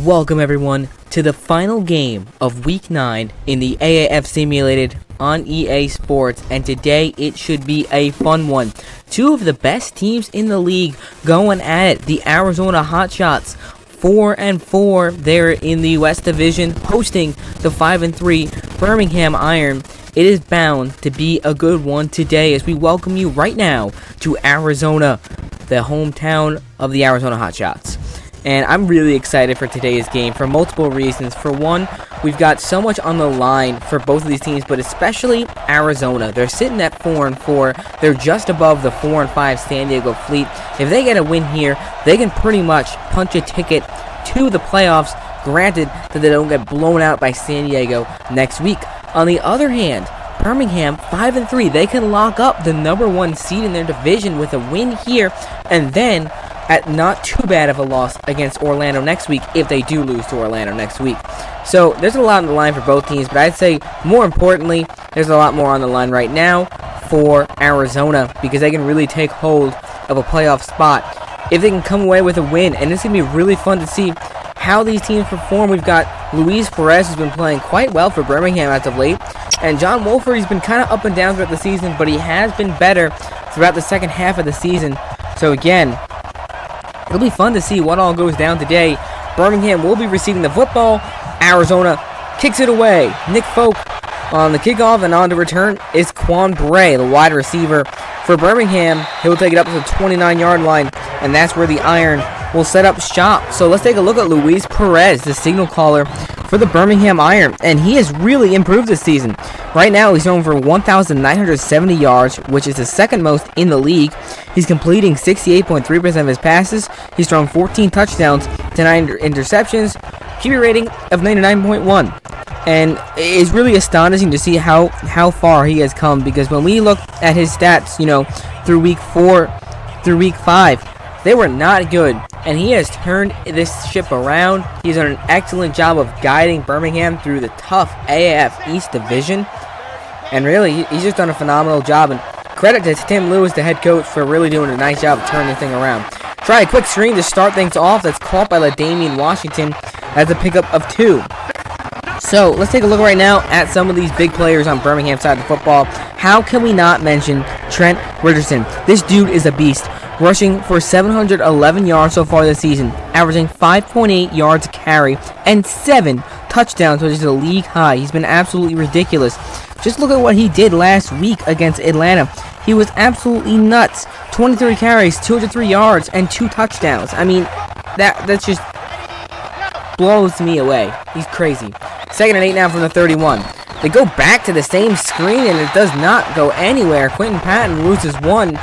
Welcome everyone to the final game of Week 9 in the AAF Simulated on EA Sports, and today it should be a fun one. Two of the best teams in the league going at it. The Arizona Hotshots, 4-4, they're in the West Division, hosting the 5-3 Birmingham Iron. It is bound to be a good one today as we welcome you right now to Arizona, the hometown of the Arizona Hotshots. And I'm really excited for today's game for multiple reasons. For one, we've got so much on the line for both of these teams, but especially Arizona. They're sitting at 4-4. They're just above the 4-5 San Diego Fleet. If they get a win here, they can pretty much punch a ticket to the playoffs, granted that they don't get blown out by San Diego next week. On the other hand, Birmingham, 5-3, they can lock up the #1 seed in their division with a win here, and then at not too bad of a loss against Orlando next week if they do lose to Orlando next week. So there's a lot on the line for both teams, but I'd say more importantly, there's a lot more on the line right now for Arizona because they can really take hold of a playoff spot if they can come away with a win. And it's going to be really fun to see how these teams perform. We've got Luis Perez, who's been playing quite well for Birmingham as of late, and John Wolford, he's been kind of up and down throughout the season, but he has been better throughout the second half of the season. So again, it'll be fun to see what all goes down today. Birmingham will be receiving the football. Arizona kicks it away. Nick Folk on the kickoff, and on to return is Quan Bray, the wide receiver for Birmingham. He'll take it up to the 29-yard line, and that's where the Iron will set up shop. So let's take a look at Luis Perez, the signal caller for the Birmingham Iron, and he has really improved this season. Right now, he's thrown for 1,970 yards, which is the second most in the league. He's completing 68.3% of his passes. He's thrown 14 touchdowns to 9 interceptions, QB rating of 99.1. And it's really astonishing to see how far he has come, because when we look at his stats, through week 4 through week 5, they were not good, and he has turned this ship around. He's done an excellent job of guiding Birmingham through the tough AAF East Division, and really, he's just done a phenomenal job, and credit to Tim Lewis, the head coach, for really doing a nice job of turning the thing around. Try a quick screen to start things off. That's caught by LaDamian Washington as a pickup of 2. So, let's take a look right now at some of these big players on Birmingham's side of the football. How can we not mention Trent Richardson? This dude is a beast, rushing for 711 yards so far this season, averaging 5.8 yards a carry and 7 touchdowns, which is a league high. He's been absolutely ridiculous. Just look at what he did last week against Atlanta. He was absolutely nuts. 23 carries, 203 yards, and 2 touchdowns. I mean, that just blows me away. He's crazy. 2nd and 8 now from the 31. They go back to the same screen, and it does not go anywhere. Quentin Patton loses 1.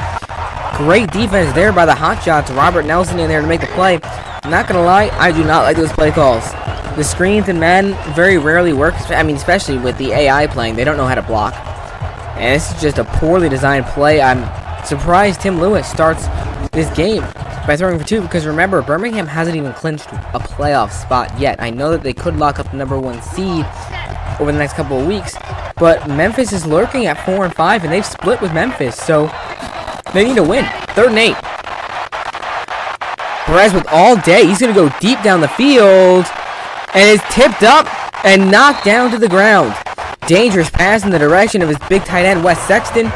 Great defense there by the Hotshots. Robert Nelson in there to make the play. I'm not going to lie, I do not like those play calls. The screens in Madden very rarely work. Especially with the AI playing. They don't know how to block. And this is just a poorly designed play. I'm surprised Tim Lewis starts this game by throwing for 2, because remember, Birmingham hasn't even clinched a playoff spot yet. I know that they could lock up the #1 seed over the next couple of weeks, but Memphis is lurking at 4-5, and they've split with Memphis, so they need to win. 3rd and 8. Perez with all day. He's going to go deep down the field, and is tipped up and knocked down to the ground. Dangerous pass in the direction of his big tight end, Wes Sexton,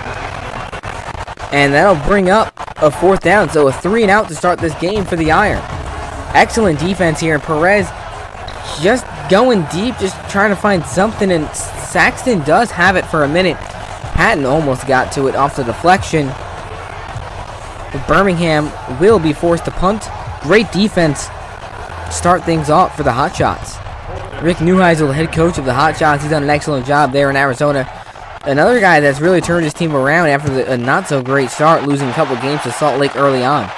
and that'll bring up a 4th down, so a 3-and-out to start this game for the Iron. Excellent defense here, and Perez just going deep, just trying to find something, and Saxton does have it for a minute. Patton almost got to it off the deflection. But Birmingham will be forced to punt. Great defense to start things off for the Hotshots. Rick Neuheisel, the head coach of the Hotshots, he's done an excellent job there in Arizona. Another guy that's really turned his team around after a not-so-great start, losing a couple games to Salt Lake early on.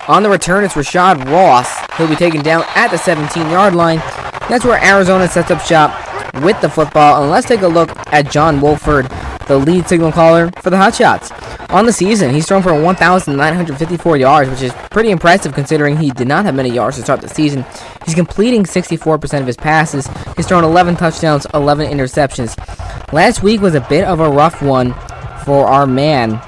On the return, it's Rashad Ross. He'll be taken down at the 17-yard line. That's where Arizona sets up shop with the football. And let's take a look at John Wolford, the lead signal caller for the Hotshots. On the season, he's thrown for 1,954 yards, which is pretty impressive considering he did not have many yards to start the season. He's completing 64% of his passes. He's thrown 11 touchdowns, 11 interceptions. Last week was a bit of a rough one for our man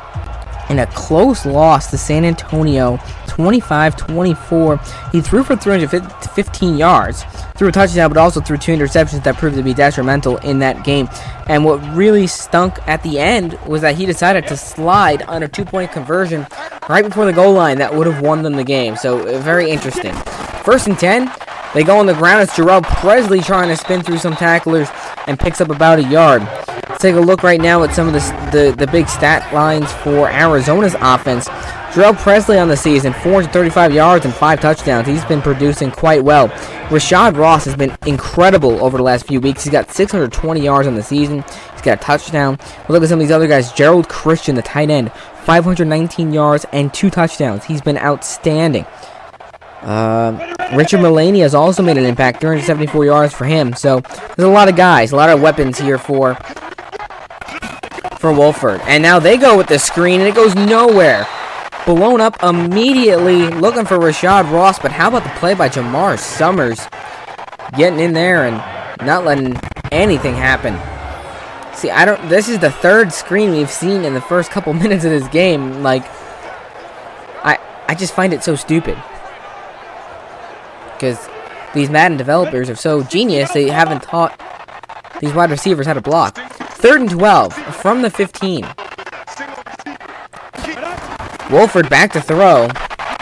in a close loss to San Antonio, 25-24. He threw for 315 yards, threw a touchdown, but also threw 2 interceptions that proved to be detrimental in that game. And what really stunk at the end was that he decided to slide on a 2-point conversion right before the goal line that would have won them the game. So very interesting. 1st and 10. They go on the ground. It's Jarrell Presley trying to spin through some tacklers and picks up about a yard. Let's take a look right now at some of the big stat lines for Arizona's offense. Jarrell Presley on the season, 435 yards and 5 touchdowns. He's been producing quite well. Rashad Ross has been incredible over the last few weeks. He's got 620 yards on the season. He's got a touchdown. We'll look at some of these other guys. Gerald Christian, the tight end, 519 yards and 2 touchdowns. He's been outstanding. Richard Mullaney has also made an impact, 374 yards for him. So there's a lot of guys, a lot of weapons here for Wolford. And now they go with the screen, and it goes nowhere. Blown up immediately, looking for Rashad Ross. But how about the play by Jamar Summers, getting in there and not letting anything happen. See, this is the 3rd screen we've seen in the first couple minutes of this game. Like, I just find it so stupid. Because these Madden developers are so genius, they haven't taught these wide receivers how to block. 3rd and 12 from the 15. Wolford back to throw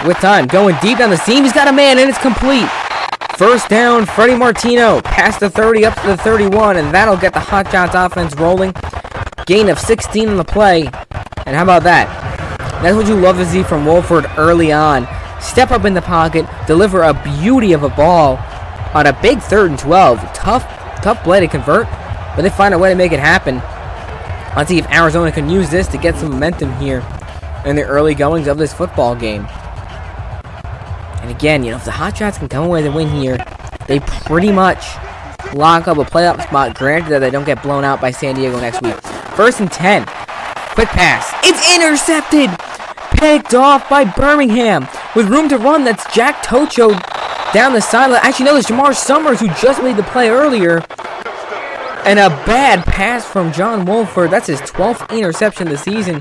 with time. Going deep down the seam. He's got a man, and it's complete. 1st down, Freddie Martino past the 30 up to the 31, and that'll get the Hotshots offense rolling. Gain of 16 on the play. And how about that? That's what you love to see from Wolford early on. Step up in the pocket, deliver a beauty of a ball on a big 3rd and 12. Tough play to convert, but they find a way to make it happen. Let's see if Arizona can use this to get some momentum here in the early goings of this football game. And again, if the Hotshots can come away with a win here, they pretty much lock up a playoff spot, granted that they don't get blown out by San Diego next week. 1st and 10. Quick pass. It's intercepted! Picked off by Birmingham. With room to run, that's Jack Tocho down the sideline. Actually, no, it's Jamar Summers who just made the play earlier. And a bad pass from John Wolford. That's his 12th interception of the season.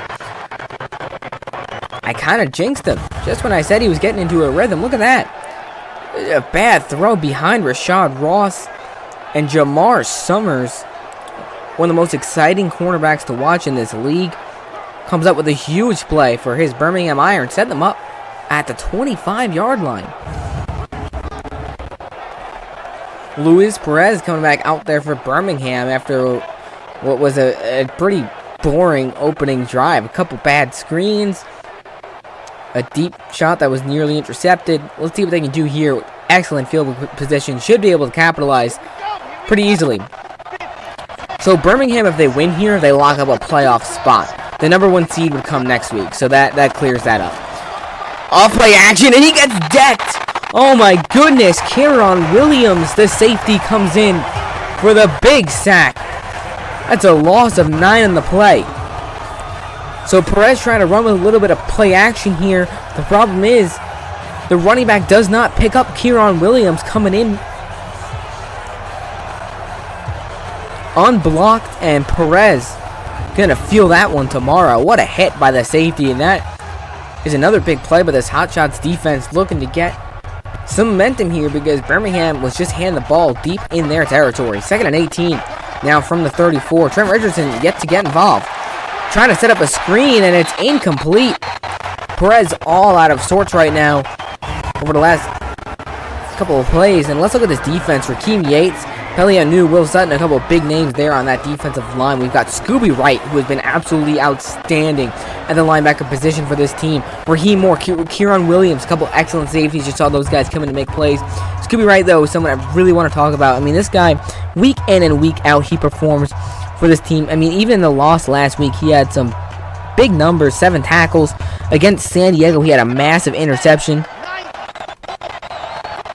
I kind of jinxed him just when I said he was getting into a rhythm. Look at that. A bad throw behind Rashad Ross and Jamar Summers. One of the most exciting cornerbacks to watch in this league. Comes up with a huge play for his Birmingham Iron. Set them up at the 25-yard line. Luis Perez coming back out there for Birmingham after what was a pretty boring opening drive. A couple bad screens. A deep shot that was nearly intercepted. Let's see what they can do here. Excellent field position. Should be able to capitalize pretty easily. So Birmingham, if they win here, they lock up a playoff spot. The number 1 seed would come next week, so that clears that up. Off play action, and he gets decked. Oh my goodness, Kieron Williams, the safety, comes in for the big sack. That's a loss of 9 on the play. So Perez trying to run with a little bit of play action here. The problem is the running back does not pick up Kieron Williams coming in unblocked, and Perez gonna feel that one tomorrow. What a hit by the safety, and that is another big play by this Hotshots defense, looking to get some momentum here because Birmingham was just handing the ball deep in their territory. 2nd and 18 now from the 34. Trent Richardson yet to get involved. Trying to set up a screen, and it's incomplete. Perez all out of sorts right now over the last couple of plays. And let's look at this defense. Rakeem Yates, Pelianu, Will Sutton, a couple of big names there on that defensive line. We've got Scooby Wright, who has been absolutely outstanding at the linebacker position for this team. Raheem Moore, Kieron Williams, a couple excellent safeties. You saw those guys come in to make plays. Scooby Wright, though, is someone I really want to talk about. I mean, this guy, week in and week out, he performs for this team. I mean, even in the loss last week, he had some big numbers, 7 tackles. Against San Diego, he had a massive interception.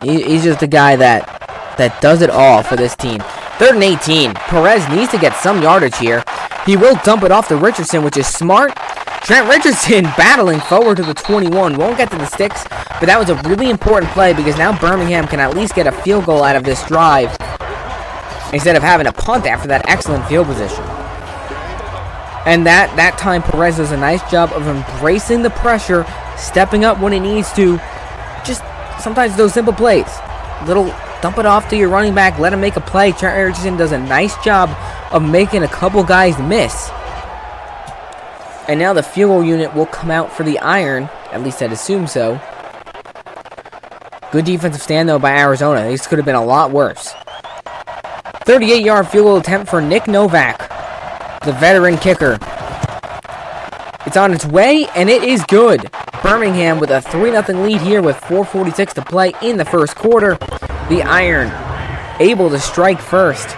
He's just a guy that does it all for this team. 3rd and 18. Perez needs to get some yardage here. He will dump it off to Richardson, which is smart. Trent Richardson battling forward to the 21. Won't get to the sticks, but that was a really important play because now Birmingham can at least get a field goal out of this drive instead of having a punt after that excellent field position. And that time Perez does a nice job of embracing the pressure, stepping up when it needs to. Just sometimes those simple plays. Little dump it off to your running back, let him make a play. Trent Richardson does a nice job of making a couple guys miss. And now the field goal unit will come out for the Iron. At least I'd assume so. Good defensive stand, though, by Arizona. This could have been a lot worse. 38-yard field goal attempt for Nick Novak, the veteran kicker. It's on its way, and it is good. Birmingham with a 3-0 lead here with 4:46 to play in the first quarter. The Iron able to strike first.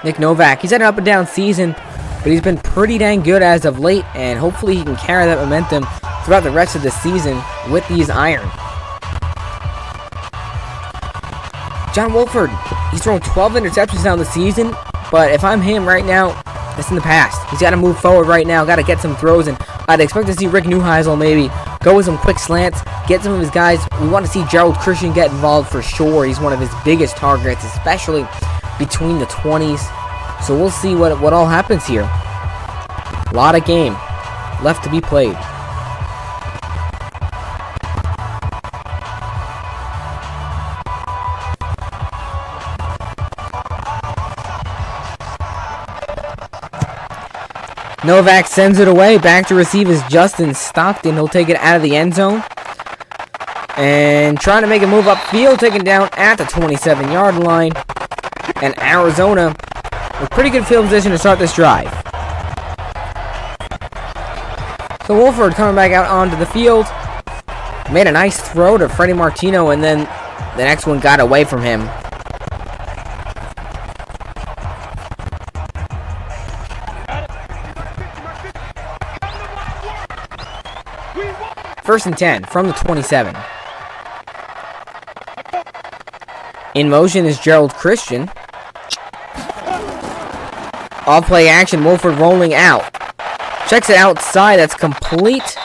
Nick Novak, he's had an up and down season, but he's been pretty dang good as of late, and hopefully he can carry that momentum throughout the rest of the season with these Iron. John Wolford, he's thrown 12 interceptions down the season, but if I'm him right now, that's in the past. He's got to move forward right now, got to get some throws, and I'd expect to see Rick Neuheisel maybe go with some quick slants, get some of his guys. We want to see Gerald Christian get involved for sure. He's one of his biggest targets, especially between the 20s. So we'll see what all happens here. A lot of game left to be played. Novak sends it away. Back to receive is Justin Stockton. He'll take it out of the end zone. And trying to make a move upfield, taken down at the 27-yard line. And Arizona with pretty good field position to start this drive. So Wolford coming back out onto the field. Made a nice throw to Freddie Martino, and then the next one got away from him. First and 10 from the 27. In motion is Gerald Christian. Off play action, Wolford rolling out. Checks it outside, that's complete.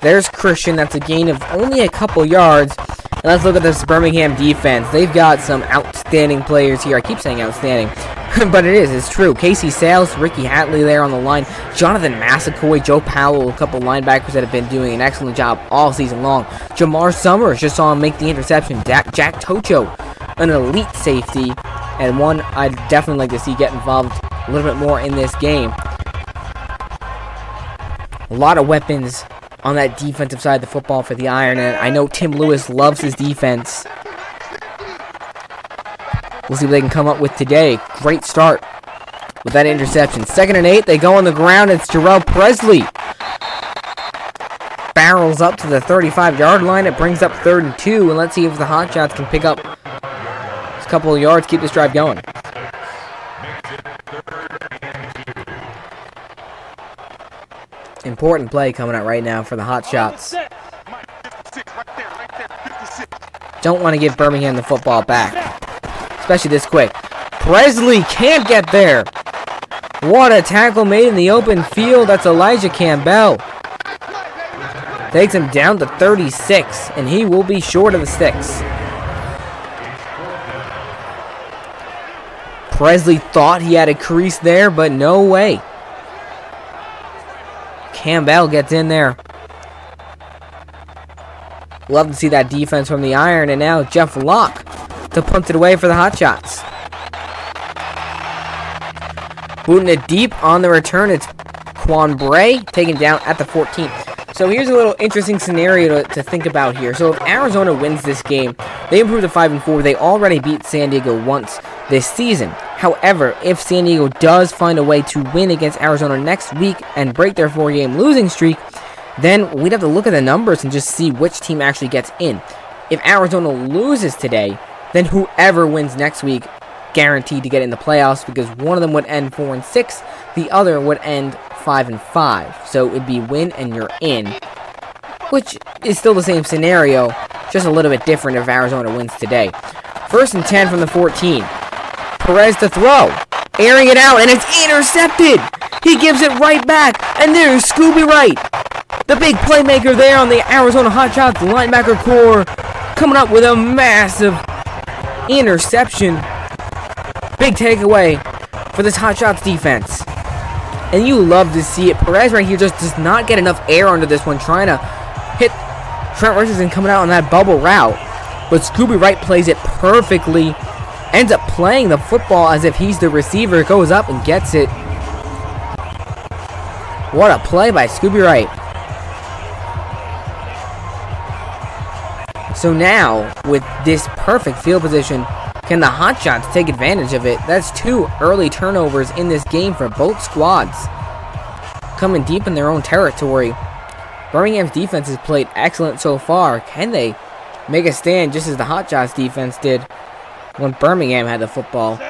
There's Christian, that's a gain of only a couple yards. And let's look at this Birmingham defense. They've got some outstanding players here. I keep saying outstanding, but it's true. Casey Sales, Ricky Hatley there on the line. Jonathan Massacoy, Joe Powell, a couple linebackers that have been doing an excellent job all season long. Jamar Summers, just saw him make the interception. Jack Tocho, an elite safety, and one I'd definitely like to see get involved a little bit more in this game. A lot of weapons on that defensive side of the football for the Iron, and I know Tim Lewis loves his defense. We'll see what they can come up with today. Great start with that interception. 2nd and 8, they go on the ground. It's Jarrell Presley. Barrels up to the 35-yard line. It brings up 3rd and 2, and let's see if the Hotshots can pick up a couple of yards, keep this drive going. Important play coming out right now for the Hotshots. Don't want to give Birmingham the football back, especially this quick. Presley can't get there. What a tackle made in the open field. That's Elijah Campbell. Takes him down to 36, and he will be short of the sticks. Presley thought he had a crease there, but no way. Campbell gets in there. Love to see that defense from the Iron, and now Jeff Locke to punt it away for the Hotshots. Booting it deep on the return, it's Quan Bray taken down at the 14th. So here's a little interesting scenario to think about here. So if Arizona wins this game, they improve to 5-4. They already beat San Diego once this season. However, if San Diego does find a way to win against Arizona next week and break their 4-game losing streak, then we'd have to look at the numbers and just see which team actually gets in. If Arizona loses today, then whoever wins next week guaranteed to get in the playoffs, because one of them would end 4-6, the other would end 5-5. So it'd be win and you're in, which is still the same scenario, just a little bit different if Arizona wins today. 1st and 10 from the 14. Perez to throw, airing it out, and it's intercepted. He gives it right back, and there's Scooby Wright, the big playmaker there on the Arizona Hotshots linebacker core, coming up with a massive interception. Big takeaway for this Hotshots defense. And you love to see it. Perez right here just does not get enough air under this one, trying to hit Trent Richardson coming out on that bubble route. But Scooby Wright plays it perfectly. Ends up playing the football as if he's the receiver. Goes up and gets it. What a play by Scooby Wright. So now, with this perfect field position, can the Hotshots take advantage of it? That's 2 early turnovers in this game for both squads. Coming deep in their own territory. Birmingham's defense has played excellent so far. Can they make a stand just as the Hotshots defense did when Birmingham had the football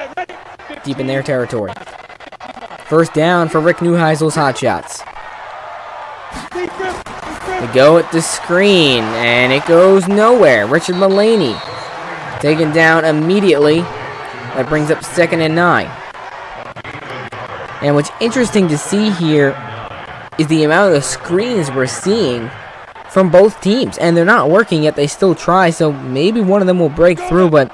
deep in their territory? First down for Rick Neuheisel's Hotshots. They go at the screen, and it goes nowhere. Richard Mullaney taken down immediately. That brings up 2nd and 9. And what's interesting to see here is the amount of screens we're seeing from both teams. And they're not working yet. They still try, so maybe one of them will break through. But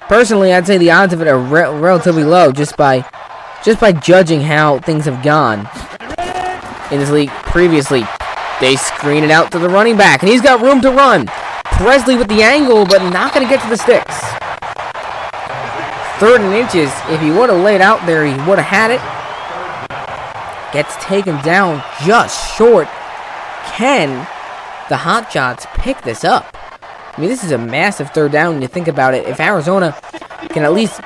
personally, I'd say the odds of it are relatively low just by judging how things have gone in this league previously. They screen it out to the running back, and he's got room to run. Presley with the angle, but not going to get to the sticks. 3rd and inches. If he would have laid out there, he would have had it. Gets taken down just short. Can the Hotshots pick this up? I mean, this is a massive 3rd down when you think about it. If Arizona can at least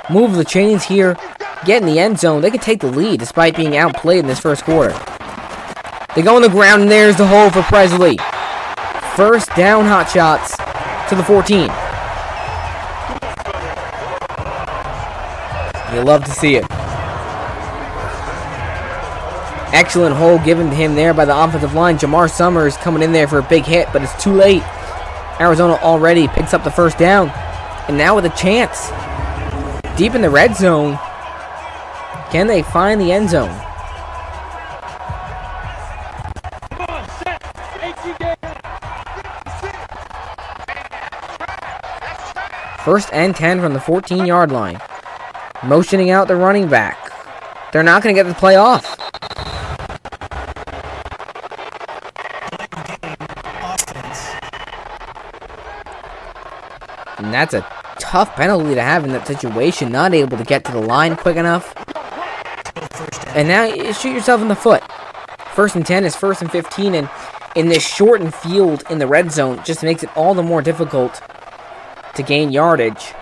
move the chains here, get in the end zone, they can take the lead despite being outplayed in this first quarter. They go on the ground, and there's the hole for Presley. First down, Hotshots to the 14. You love to see it. Excellent hole given to him there by the offensive line. Jamar Summers coming in there for a big hit, but it's too late. Arizona already picks up the first down. And now with a chance. Deep in the red zone. Can they find the end zone? First and 10 from the 14-yard line. Motioning out the running back. They're not going to get the play off. And that's a tough penalty to have in that situation. Not able to get to the line quick enough. And now you shoot yourself in the foot. 1st and 10 is 1st and 15. And in this shortened field in the red zone, just makes it all the more difficult to gain yardage.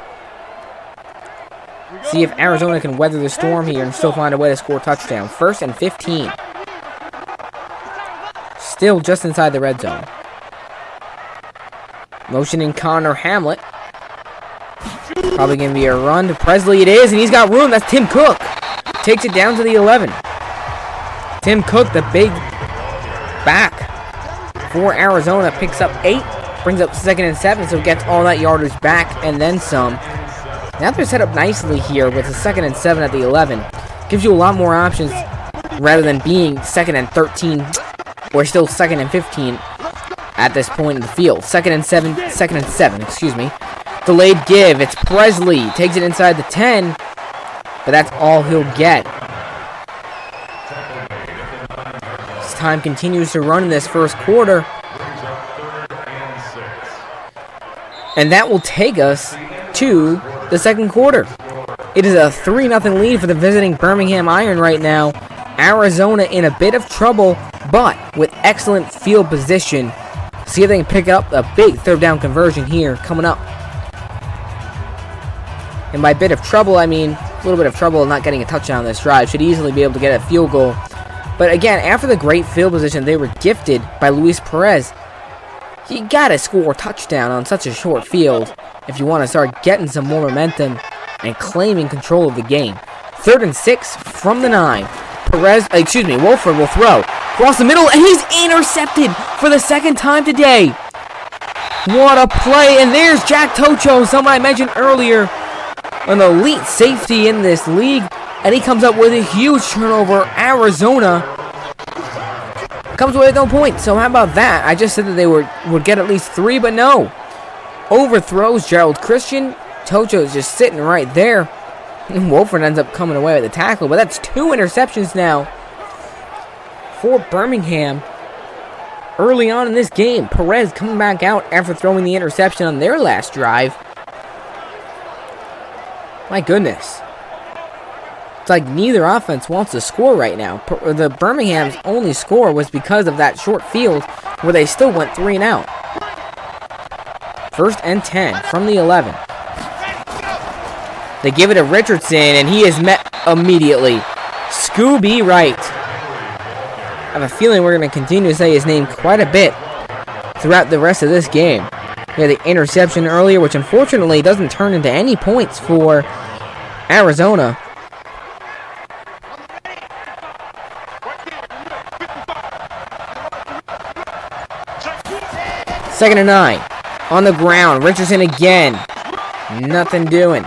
See if Arizona can weather the storm here and still find a way to score a touchdown. 1st and 15. Still just inside the red zone. Motioning Connor Hamlet. Probably going to be a run to Presley. It is, and he's got room. That's Tim Cook. Takes it down to the 11. Tim Cook, the big back for Arizona, picks up 8. Brings up 2nd and 7, so gets all that yardage back and then some. Now they're set up nicely here with a 2nd and 7 at the 11. Gives you a lot more options rather than being 2nd and 13 or still 2nd and 15 at this point in the field. 2nd and 7, excuse me. Delayed give. It's Presley. Takes it inside the 10, but that's all he'll get. As time continues to run in this first quarter. And that will take us to the second quarter. It is a 3-0 lead for the visiting Birmingham Iron right now. Arizona in a bit of trouble, but with excellent field position. See if they can pick up a big 3rd down conversion here coming up. And by bit of trouble, I mean a little bit of trouble not getting a touchdown on this drive. Should easily be able to get a field goal. But again, after the great field position they were gifted by Luis Perez, you gotta score a touchdown on such a short field if you want to start getting some more momentum and claiming control of the game. 3rd and 6 from the 9. Wolford will throw across the middle, and he's intercepted for the 2nd time today. What a play, and there's Jack Tocho, someone I mentioned earlier, an elite safety in this league, and he comes up with a huge turnover. Arizona comes away with no points, so how about that? I just said that they would get at least 3, but no. Overthrows Gerald Christian. Tocho is just sitting right there. Wolford ends up coming away with the tackle, but that's 2 interceptions now for Birmingham early on in this game. Perez coming back out after throwing the interception on their last drive. My goodness. It's like neither offense wants to score right now. The Birmingham's only score was because of that short field where they still went 3 and out. 1st and 10 from the 11. They give it to Richardson, and he is met immediately. Scooby Wright. I have a feeling we're going to continue to say his name quite a bit throughout the rest of this game. We had the interception earlier, which unfortunately doesn't turn into any points for Arizona. Second and 9. On the ground. Richardson again. Nothing doing.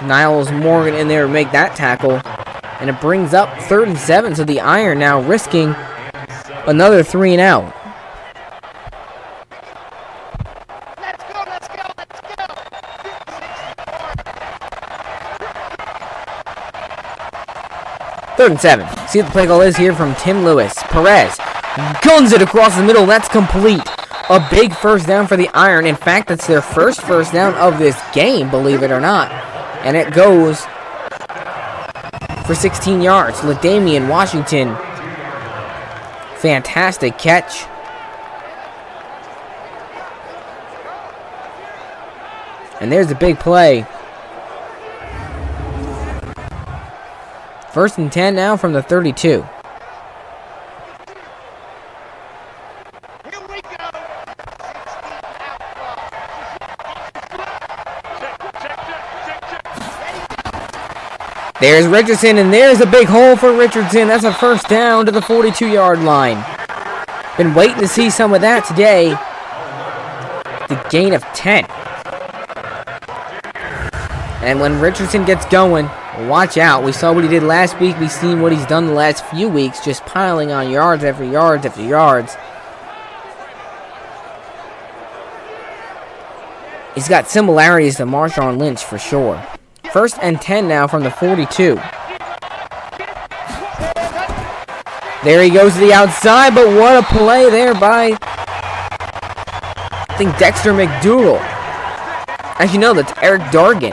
Niles Morgan in there to make that tackle. And it brings up 3rd and 7. So the Iron now risking another 3 and out. Third and 7. See what the play call is here from Tim Lewis. Perez guns it across the middle. That's complete. A big first down for the Iron. In fact, that's their first first down of this game, believe it or not. And it goes for 16 yards. LaDamian Washington. Fantastic catch. And there's a big play. 1st and 10 now from the 32. There's Richardson, and there's a big hole for Richardson. That's a first down to the 42-yard line. Been waiting to see some of that today. The gain of 10. And when Richardson gets going, watch out. We saw what he did last week. We've seen what he's done the last few weeks, just piling on yards after yards after yards. He's got similarities to Marshawn Lynch for sure. 1st and 10 now from the 42. There he goes to the outside, but what a play there by, I think, Dexter McDougal. As you know, that's Eric Dargan.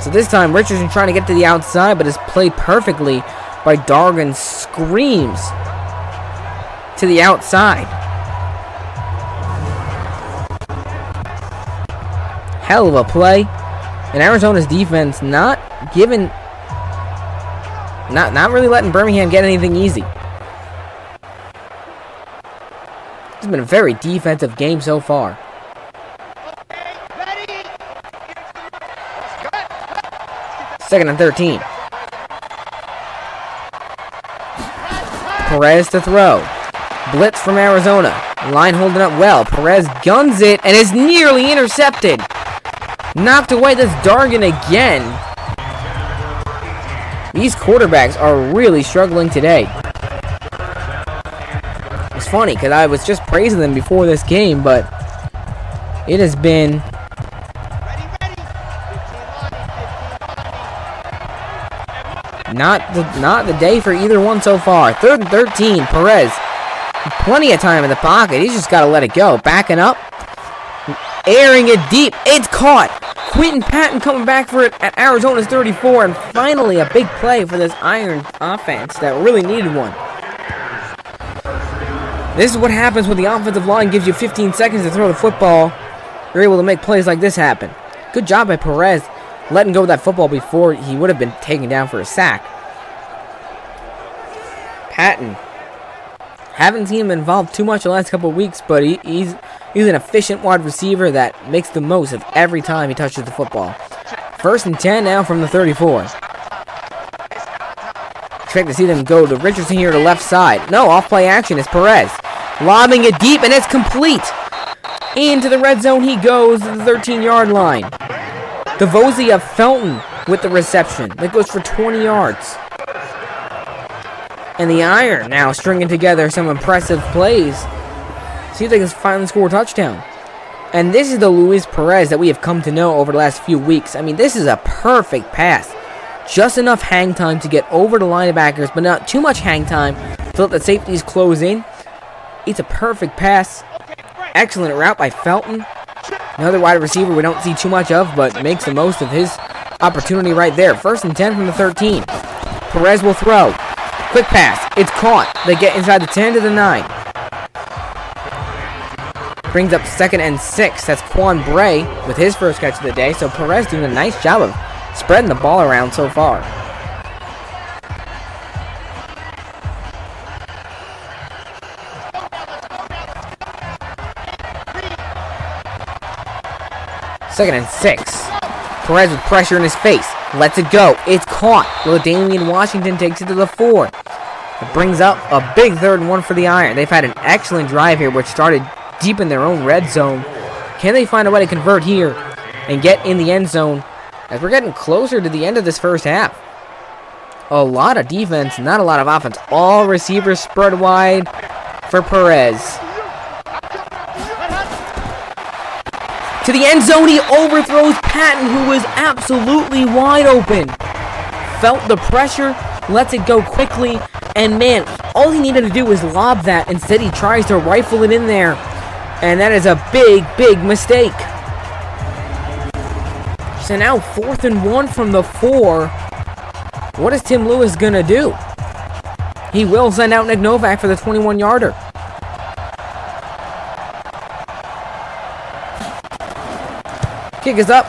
So this time, Richardson trying to get to the outside, but is played perfectly by Dargan. Screams to the outside. Hell of a play. And Arizona's defense not really letting Birmingham get anything easy. It's been a very defensive game so far. Second and 13. Perez to throw. Blitz from Arizona. Line holding up well. Perez guns it and is nearly intercepted. Knocked away. That's Dargan again. These quarterbacks are really struggling today. It's funny because I was just praising them before this game, but it has been not the day for either one so far. 3rd and 13. Perez. Plenty of time in the pocket. He's just got to let it go. Backing up. Airing it deep. It's caught. Quentin Patton coming back for it at Arizona's 34. And finally a big play for this Iron offense that really needed one. This is what happens when the offensive line gives you 15 seconds to throw the football. You're able to make plays like this happen. Good job by Perez letting go of that football before he would have been taken down for a sack. Patton. Haven't seen him involved too much the last couple of weeks, but he's an efficient wide receiver that makes the most of every time he touches the football. 1st and 10 now from the 34. Expect to see them go to Richardson here to left side. No, off play action is Perez. Lobbing it deep, and it's complete. Into the red zone he goes to the 13-yard line. Devozia Felton with the reception. That goes for 20 yards. And the Iron now stringing together some impressive plays. See if they can finally score a touchdown. And this is the Luis Perez that we have come to know over the last few weeks. I mean, this is a perfect pass. Just enough hang time to get over the linebackers, but not too much hang time to let the safeties close in. It's a perfect pass. Excellent route by Felton. Another wide receiver we don't see too much of, but makes the most of his opportunity right there. 1st and 10 from the 13. Perez will throw. Quick pass. It's caught. They get inside the 10 to the 9. Brings up 2nd and 6. That's Quan Bray with his first catch of the day. So Perez doing a nice job of spreading the ball around so far. Second and 6. Perez with pressure in his face. Lets it go. It's caught. Damian Washington takes it to the 4. It brings up a big 3rd and 1 for the Iron. They've had an excellent drive here, which started deep in their own red zone. Can they find a way to convert here and get in the end zone as we're getting closer to the end of this first half? A lot of defense, not a lot of offense. All receivers spread wide for Perez. To the end zone, he overthrows Patton, who was absolutely wide open. Felt the pressure, lets it go quickly, and man, all he needed to do was lob that. Instead, he tries to rifle it in there, and that is a big, big mistake. So now 4th and 1 from the 4. What is Tim Lewis gonna do? He will send out Nick Novak for the 21-yarder. Kick is up.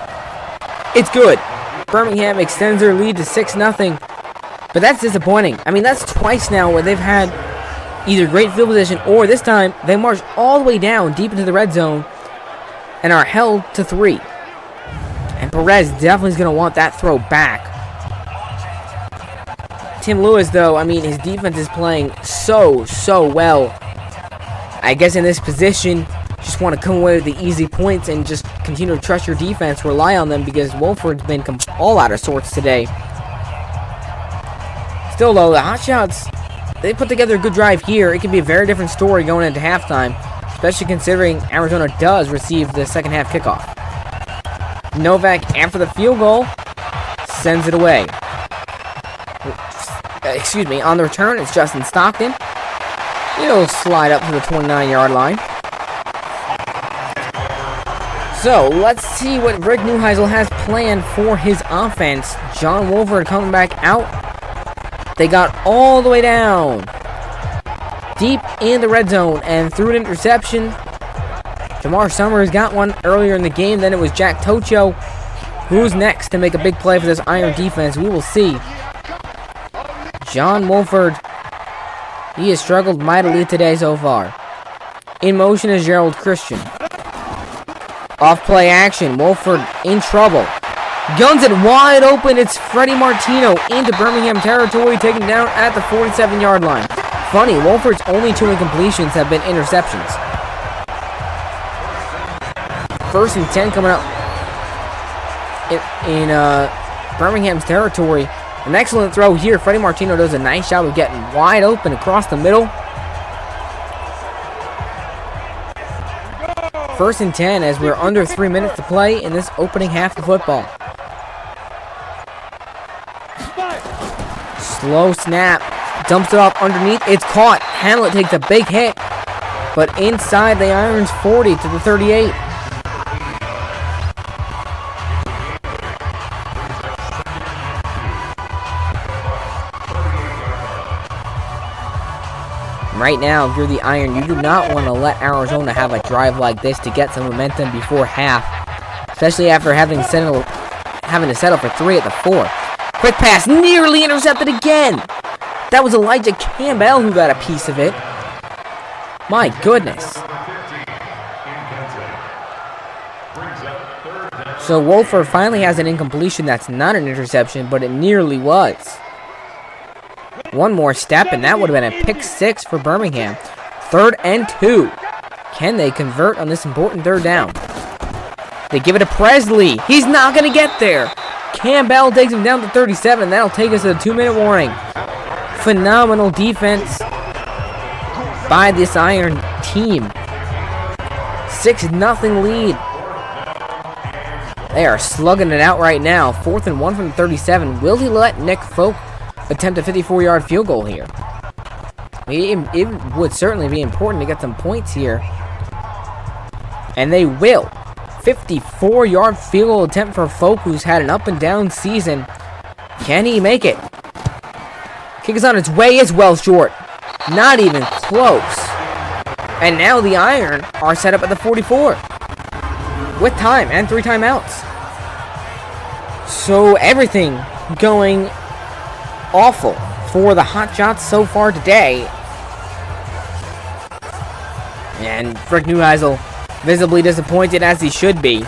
It's good. Birmingham extends their lead to 6-0. But that's disappointing. I mean, that's twice now where they've had either great field position or this time they march all the way down deep into the red zone and are held to 3. And Perez definitely is going to want that throw back. Tim Lewis, though, I mean, his defense is playing so well. I guess in this position, just want to come away with the easy points and just continue to trust your defense, rely on them, because Wolford's been all out of sorts today. Still, though, the Hotshots, they put together a good drive here. It could be a very different story going into halftime, especially considering Arizona does receive the second half kickoff. Novak, after the field goal, sends it away. On the return, it's Justin Stockton. He'll slide up to the 29-yard line. So, let's see what Rick Neuheisel has planned for his offense. John Wolford coming back out. They got all the way down, deep in the red zone, and threw an interception. Jamar Summers got one earlier in the game. Then it was Jack Tocho. Who's next to make a big play for this Iron defense? We will see. John Wolford, he has struggled mightily today so far. In motion is Gerald Christian. Off play action. Wolford in trouble. Guns it wide open. It's Freddie Martino into Birmingham territory, taken down at the 47-yard line. Funny, Wolford's only 2 incompletions have been interceptions. 1st and 10 coming up in Birmingham's territory. An excellent throw here. Freddie Martino does a nice job of getting wide open across the middle. 1st and 10 as we're under 3 minutes to play in this opening half of football. Slow snap. Dumps it off underneath. It's caught. Hamlet takes a big hit. But inside the Irons 40 to the 38. Right now, if you're the Iron, you do not want to let Arizona have a drive like this to get some momentum before half. Especially after having to settle for 3 at the 4. Quick pass, nearly intercepted again. That was Elijah Campbell who got a piece of it. My goodness. So Wolford finally has an incompletion that's not an interception, but it nearly was. One more step, and that would have been a pick 6 for Birmingham. 3rd and 2. Can they convert on this important 3rd down? They give it to Presley. He's not going to get there. Campbell takes him down to 37. That'll take us to a 2-minute warning. Phenomenal defense by this Iron team. 6-0 lead. They are slugging it out right now. 4th and 1 from the 37. Will he let Nick Folk attempt a 54-yard field goal here? It would certainly be important to get some points here. And they will. 54-yard field goal attempt for Folk, who's had an up-and-down season. Can he make it? Kick is on its way as well short. Not even close. And now the Iron are set up at the 44. With time and 3 timeouts. So everything going awful for the Hotshots so far today. And Frick Neuheisel visibly disappointed, as he should be.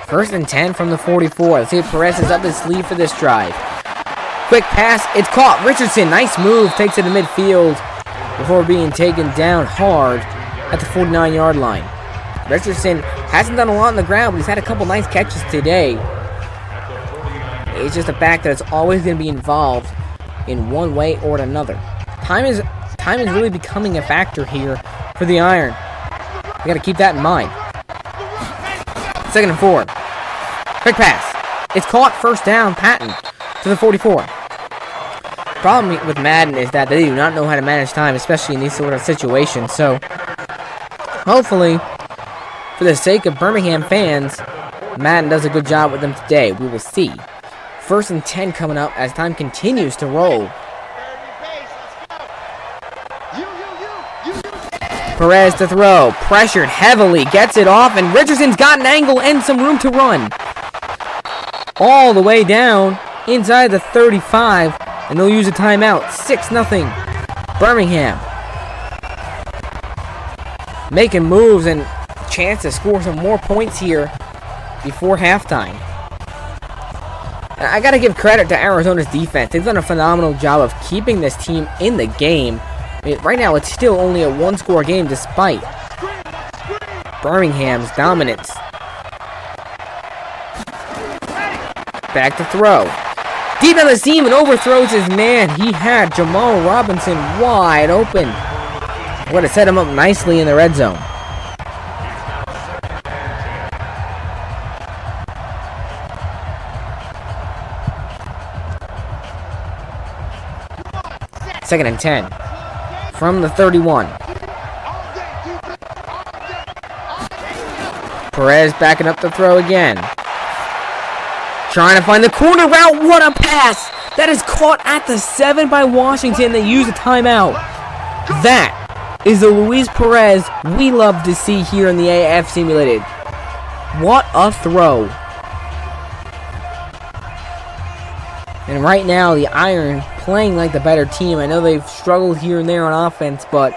First and 10 from the 44. Let's see if Perez is up his sleeve for this drive. Quick pass. It's caught. Richardson, nice move. Takes it to midfield before being taken down hard at the 49-yard line. Richardson hasn't done a lot on the ground, but he's had a couple nice catches today. It's just the fact that it's always going to be involved in one way or another. Time is really becoming a factor here for the Iron. We got to keep that in mind. 2nd and 4. Quick pass. It's caught. First down. Patton to the 44. Problem with Madden is that they do not know how to manage time, especially in these sort of situations. So, hopefully, for the sake of Birmingham fans, Madden does a good job with them today. We will see. 1st and 10 coming up as time continues to roll. Perez to throw. Pressured heavily. Gets it off, and Richardson's got an angle and some room to run. All the way down inside the 35, and they'll use a timeout. 6-0. Birmingham making moves and chance to score some more points here before halftime. I got to give credit to Arizona's defense. They've done a phenomenal job of keeping this team in the game. Right now, it's still only a 1-score game despite Birmingham's dominance. Back to throw. Deep down the seam and overthrows his man. He had Jamal Robinson wide open. Would have set him up nicely in the red zone. Second and 10 from the 31. Perez backing up the throw again. Trying to find the corner route. What a pass! That is caught at the 7 by Washington. They use a timeout. That is the Luis Perez we love to see here in the AAF Simulated. What a throw. And right now, the Iron playing like the better team. I know they've struggled here and there on offense, but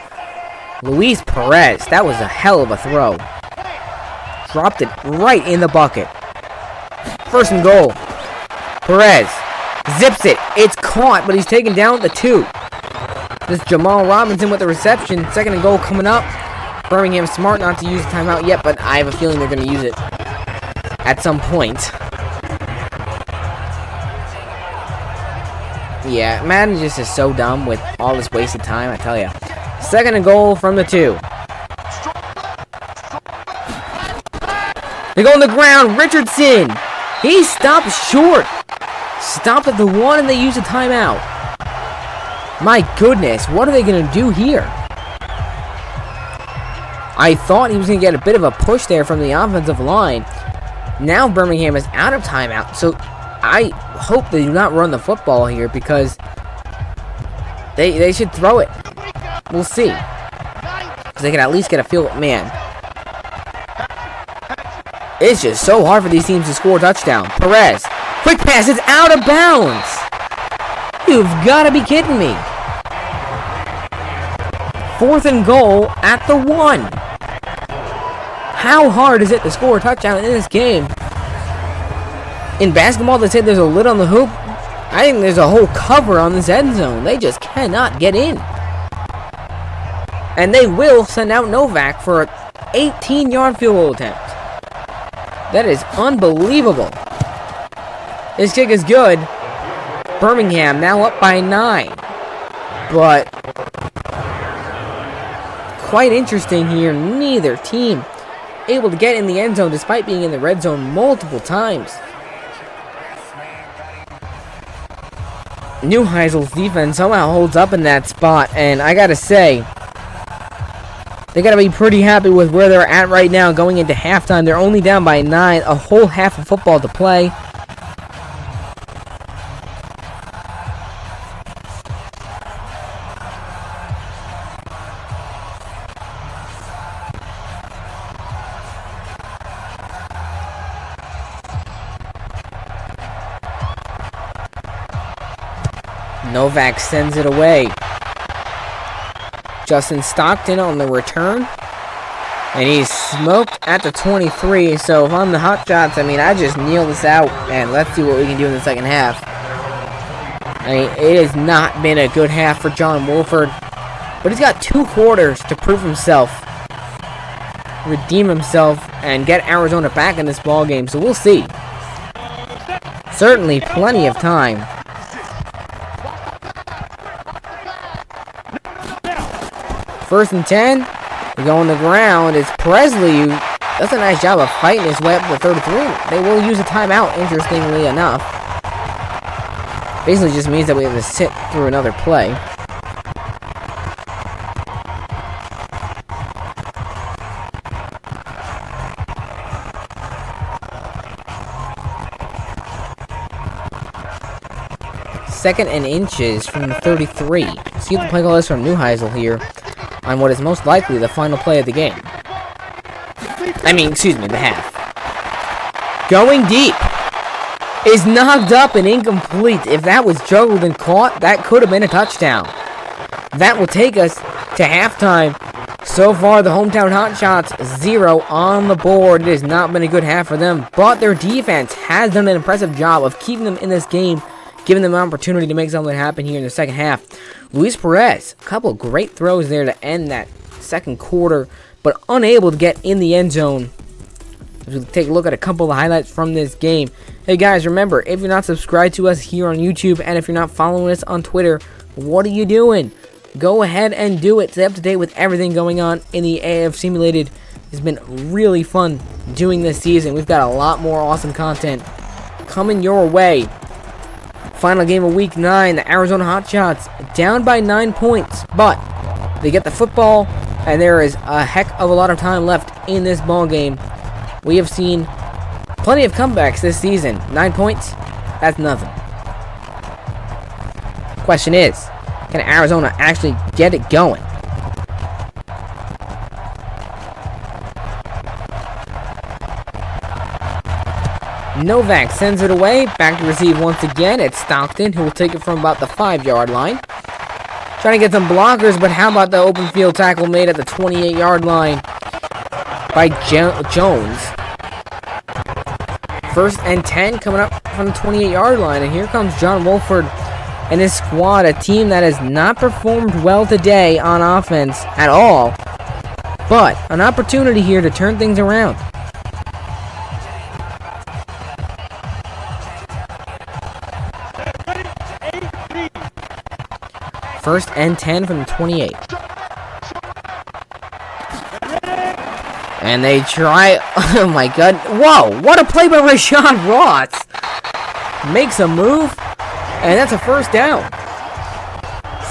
Luis Perez, that was a hell of a throw. Dropped it right in the bucket. 1st and goal. Perez zips it. It's caught, but he's taken down at the 2. This is Jamal Robinson with the reception. 2nd and goal coming up. Birmingham smart not to use the timeout yet, but I have a feeling they're going to use it at some point. Yeah, Madden just is so dumb with all this wasted time, I tell ya. 2nd and goal from the 2. They go on the ground. Richardson. He stops short. Stopped at the 1, and they use a timeout. My goodness, what are they going to do here? I thought he was going to get a bit of a push there from the offensive line. Now Birmingham is out of timeout, so I hope they do not run the football here because they should throw it. We'll see. Because they can at least get a field. Man, it's just so hard for these teams to score a touchdown. Perez, quick pass, it's out of bounds. You've got to be kidding me. 4th and goal at the 1. How hard is it to score a touchdown in this game? In basketball, they say there's a lid on the hoop. I think there's a whole cover on this end zone. They just cannot get in. And they will send out Novak for 18-yard field goal attempt. That is unbelievable. This kick is good. Birmingham now up by 9. But quite interesting here. Neither team able to get in the end zone despite being in the red zone multiple times. Neuheisel's defense somehow holds up in that spot, and I gotta say, they gotta be pretty happy with where they're at right now going into halftime. They're only down by 9, a whole half of football to play. Novak sends it away. Justin Stockton on the return. And he's smoked at the 23. So if I'm the Hotshots, I mean, I just kneel this out. And let's see what we can do in the second half. I mean, it has not been a good half for John Wolford. But he's got 2 quarters to prove himself. Redeem himself. And get Arizona back in this ball game. So we'll see. Certainly plenty of time. First and 10. We go on the ground. It's Presley who does a nice job of fighting his way up to 33. They will use a timeout, interestingly enough. Basically just means that we have to sit through another play. Second and inches from the 33. See what the play call is from Neuheisel here on what is most likely the final play of the game. The half. Going deep. Is knocked up and incomplete. If that was juggled and caught, that could have been a touchdown. That will take us to halftime. So far, the hometown Hotshots 0 on the board. It has not been a good half for them, but their defense has done an impressive job of keeping them in this game, giving them an opportunity to make something happen here in the second half. Luis Perez, a couple of great throws there to end that second quarter, but unable to get in the end zone. As we take a look at a couple of highlights from this game. Hey guys, remember, if you're not subscribed to us here on YouTube, and if you're not following us on Twitter, what are you doing? Go ahead and do it. Stay up to date with everything going on in the AAF Simulated. It's been really fun doing this season. We've got a lot more awesome content coming your way. Final game of Week 9, the Arizona Hotshots down by 9 points, but they get the football, and there is a heck of a lot of time left in this ball game. We have seen plenty of comebacks this season. 9 points, that's nothing. Question is, can Arizona actually get it going? Novak sends it away. Back to receive once again. It's Stockton, who will take it from about the 5-yard line. Trying to get some blockers, but how about the open field tackle made at the 28-yard line by Jones? First and 10 coming up from the 28-yard line. And here comes John Wolford and his squad, a team that has not performed well today on offense at all. But an opportunity here to turn things around. First and 10 from the 28. And they try... Oh my god. Whoa! What a play by Rashad Ross! Makes a move. And that's a first down.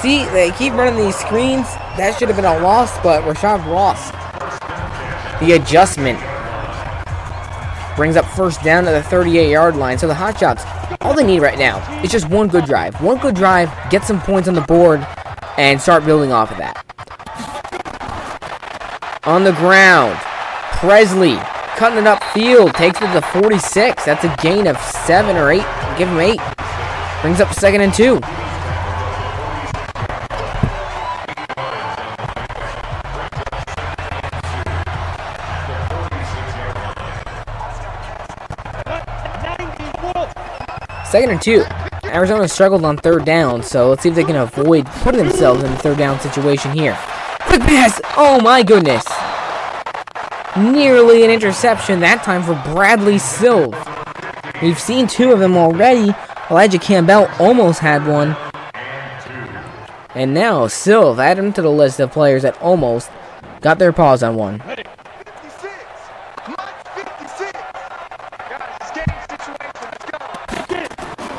See, they keep running these screens. That should have been a loss, but Rashad Ross, the adjustment, brings up first down to the 38-yard line. So the Hotshots, all they need right now is just one good drive. One good drive, get some points on the board, and start building off of that. On the ground, Presley cutting it upfield, takes it to the 46. That's a gain of 7 or 8. Give him 8. Brings up second and 2. Second and 2. Arizona struggled on third down, so let's see if they can avoid putting themselves in a third down situation here. Quick pass! Oh my goodness! Nearly an interception, that time for Bradley Silv. We've seen 2 of them already. Elijah Campbell almost had one. And now Silv added him to the list of players that almost got their paws on one.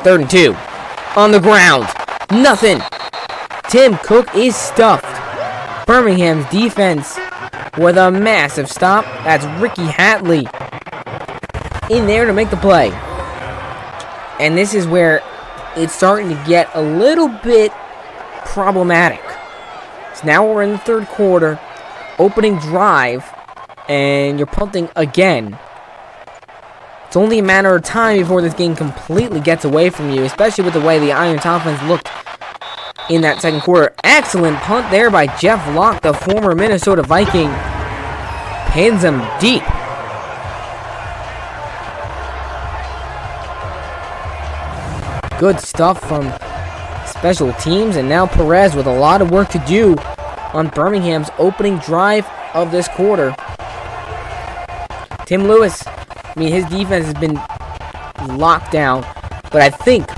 3rd and 2. On the ground. Nothing. Tim Cook is stuffed. Birmingham's defense with a massive stop. That's Ricky Hatley in there to make the play. And this is where it's starting to get a little bit problematic. So now we're in the 3rd quarter. Opening drive. And you're punting again. It's only a matter of time before this game completely gets away from you, especially with the way the Iron's offense looked in that 2nd quarter. Excellent punt there by Jeff Locke, the former Minnesota Viking. Pins him deep. Good stuff from special teams, and now Perez with a lot of work to do on Birmingham's opening drive of this quarter. Tim Lewis, I mean, his defense has been locked down, but I think,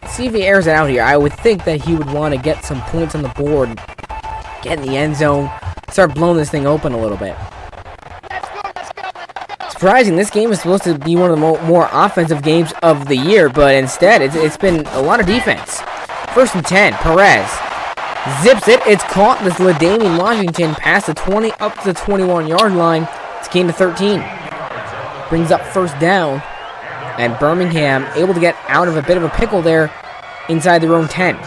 see if he airs it out here, I would think that he would want to get some points on the board, get in the end zone, start blowing this thing open a little bit. Surprising, this game is supposed to be one of the more offensive games of the year, but instead, it's been a lot of defense. 1st and 10, Perez zips it, it's caught. This LaDamian Washington past the 20 up to the 21-yard line. It's gained to 13. Brings up 1st down, and Birmingham able to get out of a bit of a pickle there inside their own 10.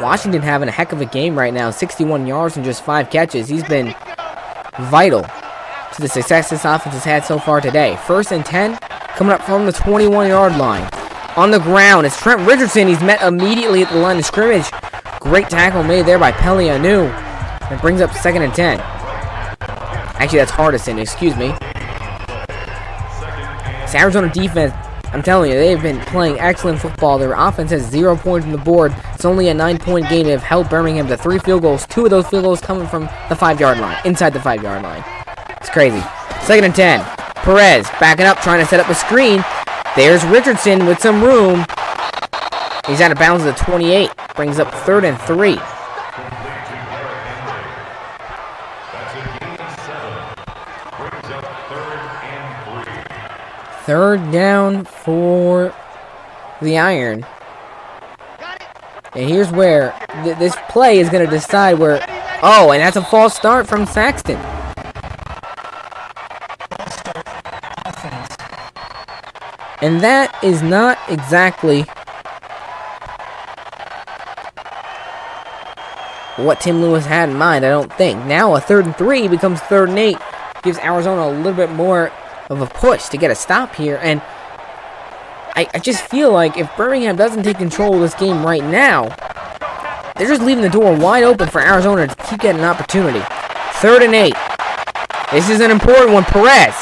Washington having a heck of a game right now, 61 yards and just 5 catches. He's been vital to the success this offense has had so far today. 1st and 10, coming up from the 21-yard line. On the ground, it's Trent Richardson. He's met immediately at the line of scrimmage. Great tackle made there by Pelianu. It brings up 2nd and 10. Actually, that's Hardison, excuse me. This Arizona defense, I'm telling you, they've been playing excellent football. Their offense has 0 points on the board. It's only a 9-point game. They've held Birmingham to 3 field goals. 2 of those field goals coming from the 5-yard line, inside the 5-yard line. It's crazy. 2nd and 10. Perez backing up, trying to set up a screen. There's Richardson with some room. He's out of bounds at the 28. Brings up 3rd and 3. Third down for the Iron. And here's where this play is going to decide where... Oh, and that's a false start from Saxton. And that is not exactly what Tim Lewis had in mind, I don't think. Now a 3rd and 3 becomes 3rd and 8. Gives Arizona a little bit more of a push to get a stop here. And I just feel like if Birmingham doesn't take control of this game right now, they're just leaving the door wide open for Arizona to keep getting an opportunity. 3rd and 8. This is an important one. Perez.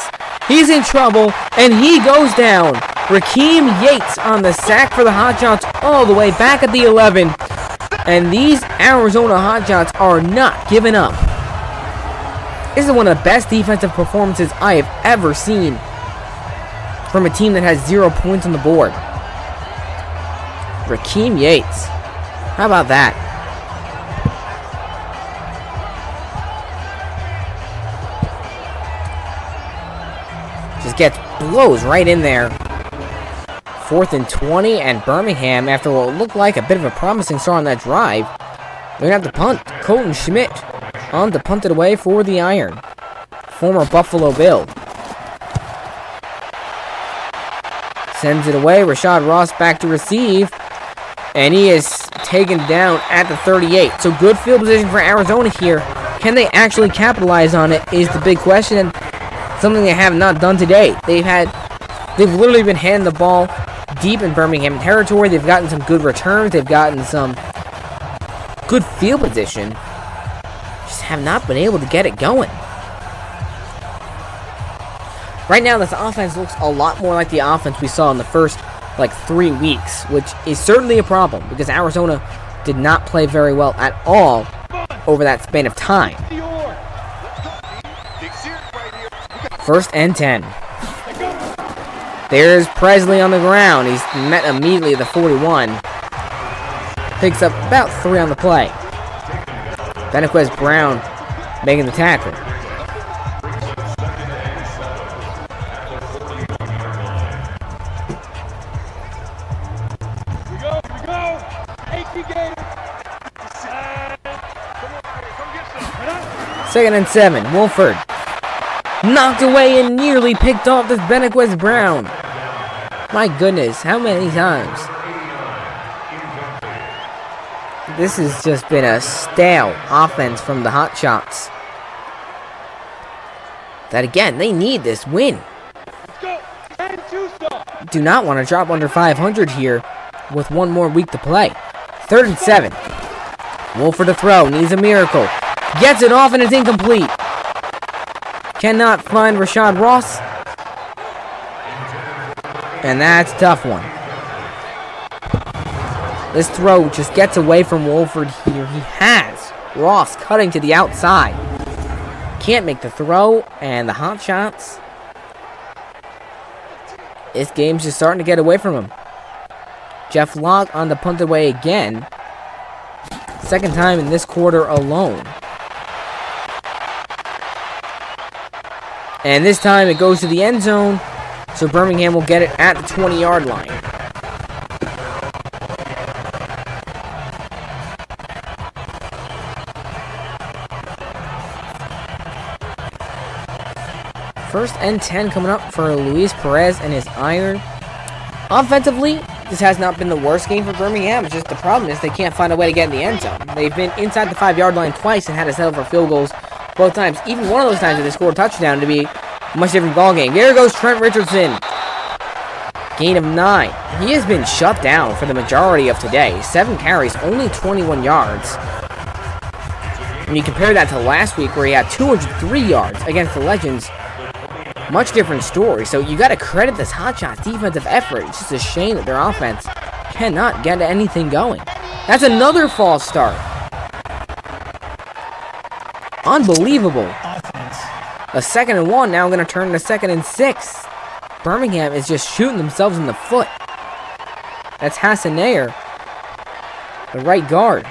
He's in trouble, and he goes down. Rakeem Yates on the sack for the Hotshots all the way back at the 11. And these Arizona Hotshots are not giving up. This is one of the best defensive performances I have ever seen from a team that has 0 points on the board. Rakeem Yates. How about that? Just gets blows right in there. 4th and 20, and Birmingham, after what looked like a bit of a promising start on that drive, they're going to have to punt. Colton Schmidt on to punt it away for the Iron. Former Buffalo Bill. Sends it away. Rashad Ross back to receive. And he is taken down at the 38. So good field position for Arizona here. Can they actually capitalize on it is the big question. And something they have not done today. They've literally been handing the ball deep in Birmingham territory. They've gotten some good returns. They've gotten some good field position. Just have not been able to get it going. Right now, this offense looks a lot more like the offense we saw in the first, 3 weeks, which is certainly a problem because Arizona did not play very well at all over that span of time. First and 10. There's Presley on the ground. He's met immediately at the 41. Picks up about 3 on the play. Benequez Brown making the tackle. Second and 7. Wolford. Knocked away and nearly picked off this Benequez Brown. My goodness, how many times? This has just been a stale offense from the Hotshots. That again, they need this win. Do not want to drop under 500 here with one more week to play. Third and 7. Wolford to throw, needs a miracle. Gets it off and it's incomplete. Cannot find Rashad Ross. And that's a tough one. This throw just gets away from Wolford here. He has Ross cutting to the outside. Can't make the throw, and the Hotshots. This game's just starting to get away from him. Jeff Locke on the punt away again. Second time in this quarter alone. And this time it goes to the end zone, so Birmingham will get it at the 20-yard line. First and 10 coming up for Luis Perez and his Iron. Offensively, this has not been the worst game for Birmingham. It's just the problem is they can't find a way to get in the end zone. They've been inside the 5-yard line twice and had to settle for field goals both times. Even one of those times that they scored a touchdown to be a much different ball game. There goes Trent Richardson. Gain of 9. He has been shut down for the majority of today. 7 carries, only 21 yards. When you compare that to last week where he had 203 yards against the Legends, much different story. So you got to credit this Hotshots defensive effort. It's just a shame that their offense cannot get anything going. That's another false start. Unbelievable. A second and 1 now going to turn to second and 6. Birmingham is just shooting themselves in the foot. That's Hassanair, the right guard.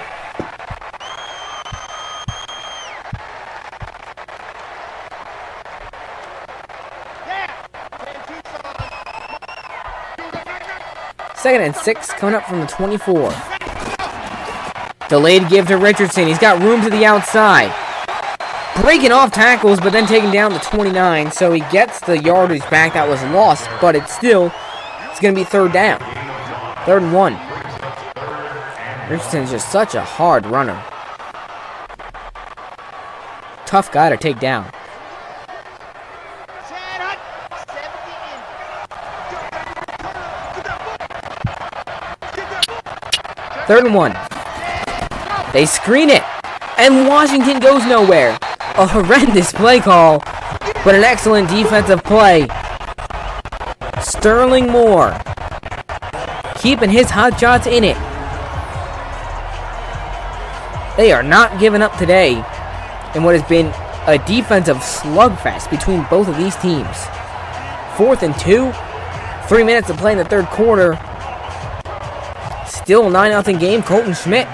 Second and 6 coming up from the 24. Delayed give to Richardson. He's got room to the outside. Breaking off tackles, but then taking down the 29. So he gets the yardage back that was lost, but it's going to be third down. Third and 1. Richardson's just such a hard runner. Tough guy to take down. Third and 1. They screen it, and Washington goes nowhere. A horrendous play call, but an excellent defensive play. Sterling Moore keeping his Hotshots in it. They are not giving up today in what has been a defensive slugfest between both of these teams. 4th and 2. 3 minutes to play in the third quarter. Still a 9-0 game. Colton Schmidt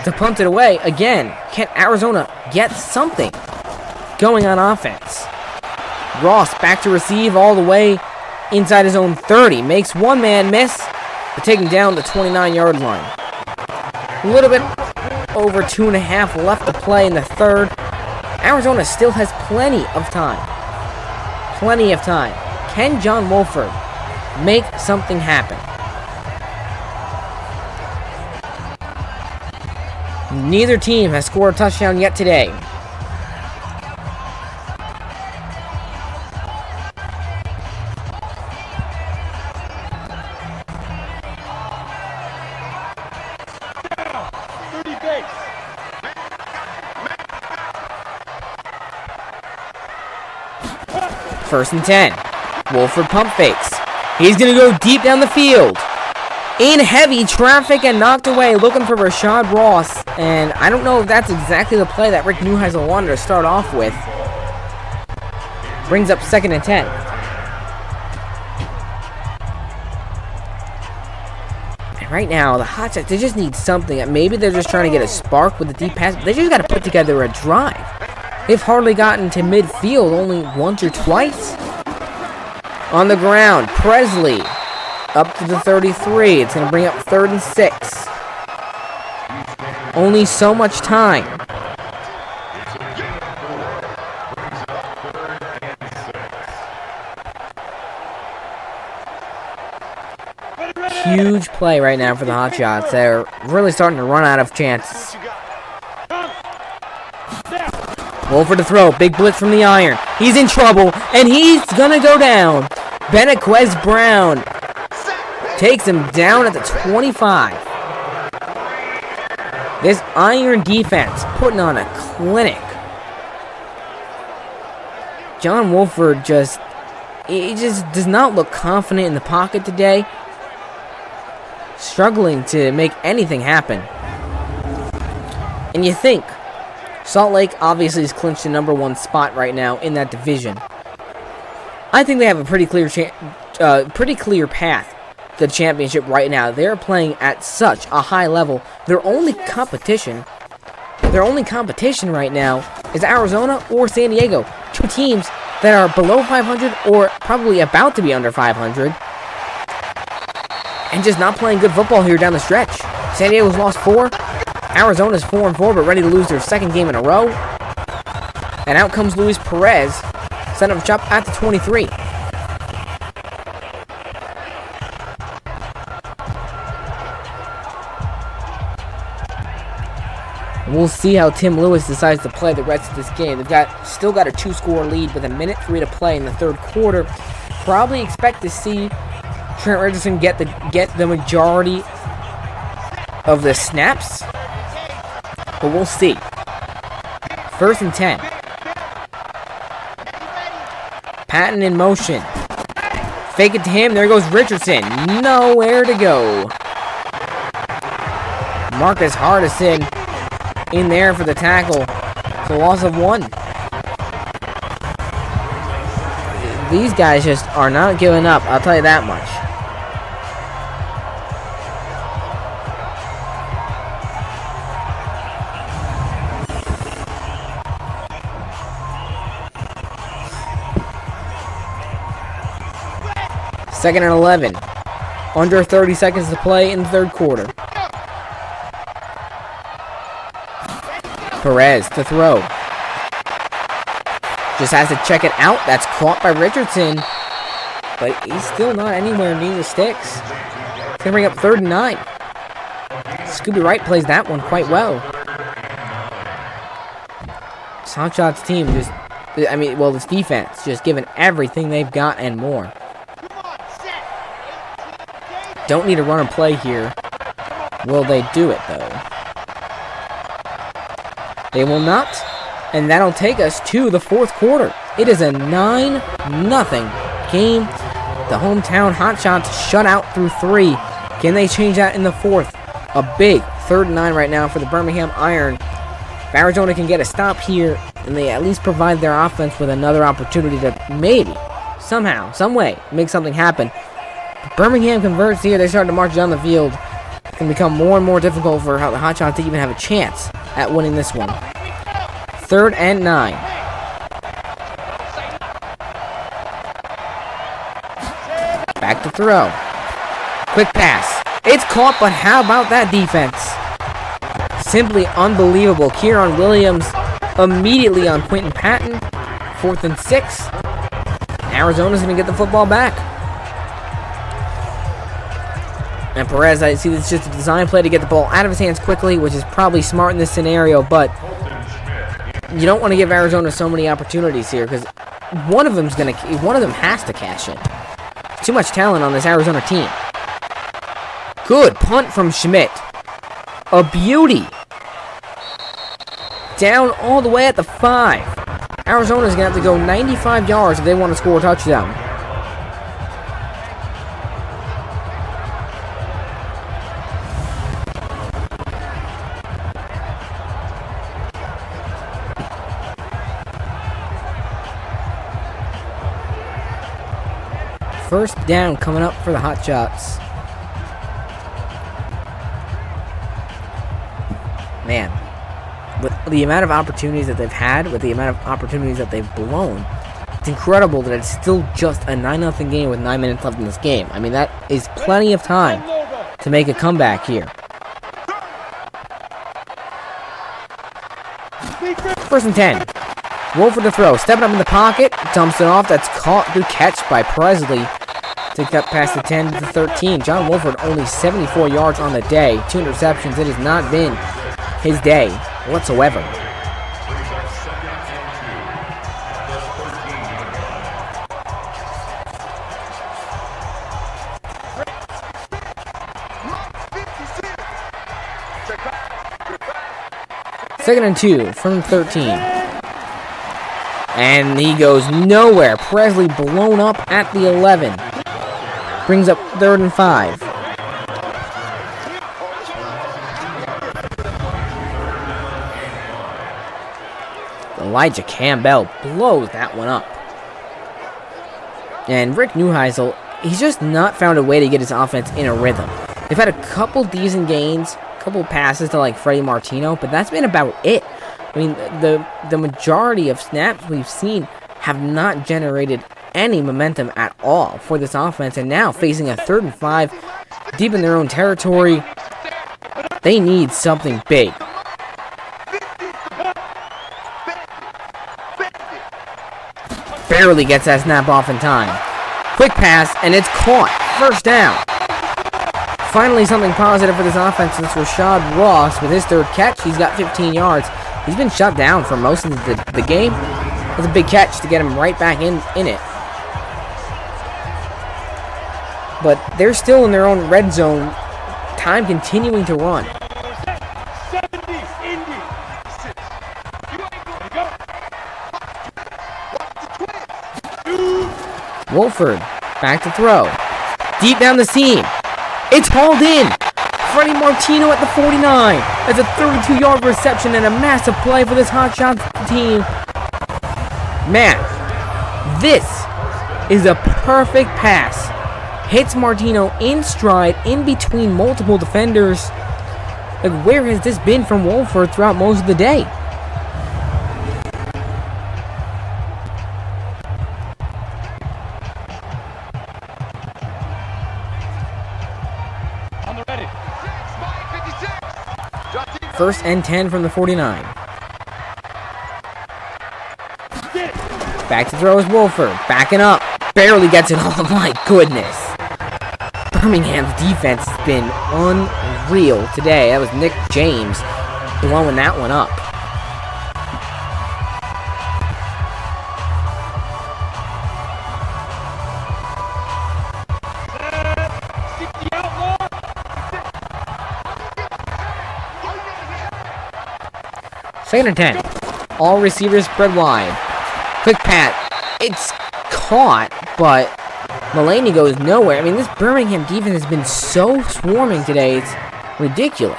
to punt it away. Again, can Arizona get something going on offense? Ross back to receive all the way inside his own 30. Makes one man miss, but taking down the 29-yard line. A little bit over 2.5 left to play in the third. Arizona still has plenty of time. Plenty of time. Can John Wolford make something happen? Neither team has scored a touchdown yet today. First and 10. Wolford pump fakes. He's going to go deep down the field. In heavy traffic and knocked away, looking for Rashad Ross. And I don't know if that's exactly the play that Rick Neuheisel wanted to start off with. Brings up 2nd and 10. And right now, the Hotshots, they just need something. Maybe they're just trying to get a spark with the deep pass. But they just got to put together a drive. They've hardly gotten to midfield, only once or twice. On the ground, Presley up to the 33. It's going to bring up 3rd and 6. Only so much time. Huge play right now for the Hotshots. They're really starting to run out of chances. Wolford to throw. Big blitz from the Iron. He's in trouble, and he's going to go down. Benequez Brown takes him down at the 25. This Iron defense putting on a clinic. John Wolford he just does not look confident in the pocket today. Struggling to make anything happen. And you think Salt Lake obviously has clinched the #1 spot right now in that division. I think they have a pretty clear path to the championship right now. They're playing at such a high level. Their only competition right now is Arizona or San Diego. Two teams that are below 500 or probably about to be under 500. And just not playing good football here down the stretch. San Diego's lost 4. Arizona's 4-4, but ready to lose their 2nd game in a row. And out comes Luis Perez, setting up shop at the 23. We'll see how Tim Lewis decides to play the rest of this game. They've still got a 2-score lead with 1:03 to play in the 3rd quarter. Probably expect to see Trent Richardson get the majority of the snaps, but we'll see. 1st and 10. Patton in motion. Fake it to him. There goes Richardson. Nowhere to go. Marcus Hardison in there for the tackle. It's a loss of 1. These guys just are not giving up, I'll tell you that much. Second and 11. Under 30 seconds to play in the 3rd quarter. Perez to throw. Just has to check it out. That's caught by Richardson. But he's still not anywhere near the sticks. It's going to bring up 3rd and 9. Scooby Wright plays that one quite well. This Hotshots team this defense just giving everything they've got and more. Don't need a run and play here. Will they do it, though? They will not. And that'll take us to the 4th quarter. It is a 9-0 game. The hometown Hotshots shut out through 3. Can they change that in the 4th? A big 3rd and 9 right now for the Birmingham Iron. If Arizona can get a stop here, and they at least provide their offense with another opportunity to maybe, somehow, some way, make something happen. If Birmingham converts here, they start to march down the field. It can become more and more difficult for the Hotshots to even have a chance at winning this one. 3rd and 9. Back to throw. Quick pass. It's caught, but how about that defense? Simply unbelievable. Kieran Williams immediately on Quentin Patton. 4th and 6. Arizona's going to get the football back. And Perez, I see it's just a design play to get the ball out of his hands quickly, which is probably smart in this scenario, but you don't want to give Arizona so many opportunities here, because one of them has to cash in. Too much talent on this Arizona team. Good punt from Schmidt. A beauty. Down all the way at the 5. Arizona's going to have to go 95 yards if they want to score a touchdown. first down coming up for the Hotshots. Man, with the amount of opportunities that they've had, with the amount of opportunities that they've blown, it's incredible that it's still just a 9-0 game with 9 minutes left in this game. I mean, that is plenty of time to make a comeback here. First and 10. Wolford to throw. Stepping up in the pocket. Dumps it off. That's caught. Good catch by Presley to cut past the 10 to the 13. John Wolford only 74 yards on the day. 2 interceptions. It has not been his day whatsoever. Second and 2 from 13. And he goes nowhere. Presley blown up at the 11. Brings up 3rd and 5. Elijah Campbell blows that one up. And Rick Neuheisel, he's just not found a way to get his offense in a rhythm. They've had a couple decent gains, couple passes to like Freddie Martino, but that's been about it. I mean, the majority of snaps we've seen have not generated any momentum at all for this offense, and now facing a 3rd and 5 deep in their own territory, they need something big. Barely gets that snap off in time. Quick pass, and it's caught. First down. Finally, something positive for this offense since Rashad Ross, with his 3rd catch, he's got 15 yards. He's been shut down for most of the game. It's a big catch to get him right back in it. But they're still in their own red zone. Time continuing to run. Wolford, back to throw. Deep down the seam. It's hauled in. Freddie Martino at the 49. That's a 32-yard reception and a massive play for this Hotshots team. Man, this is a perfect pass. Hits Martino in stride, in between multiple defenders. Like, where has this been from Wolford throughout most of the day? First and 10 from the 49. Back to throw is Wolford. Backing up. Barely gets it. Oh my goodness. Birmingham's defense has been unreal today. That was Nick James blowing that one up. Second and 10. All receivers spread wide. Quick pat. It's caught, but Mulaney goes nowhere. I mean, this Birmingham defense has been so swarming today. It's ridiculous.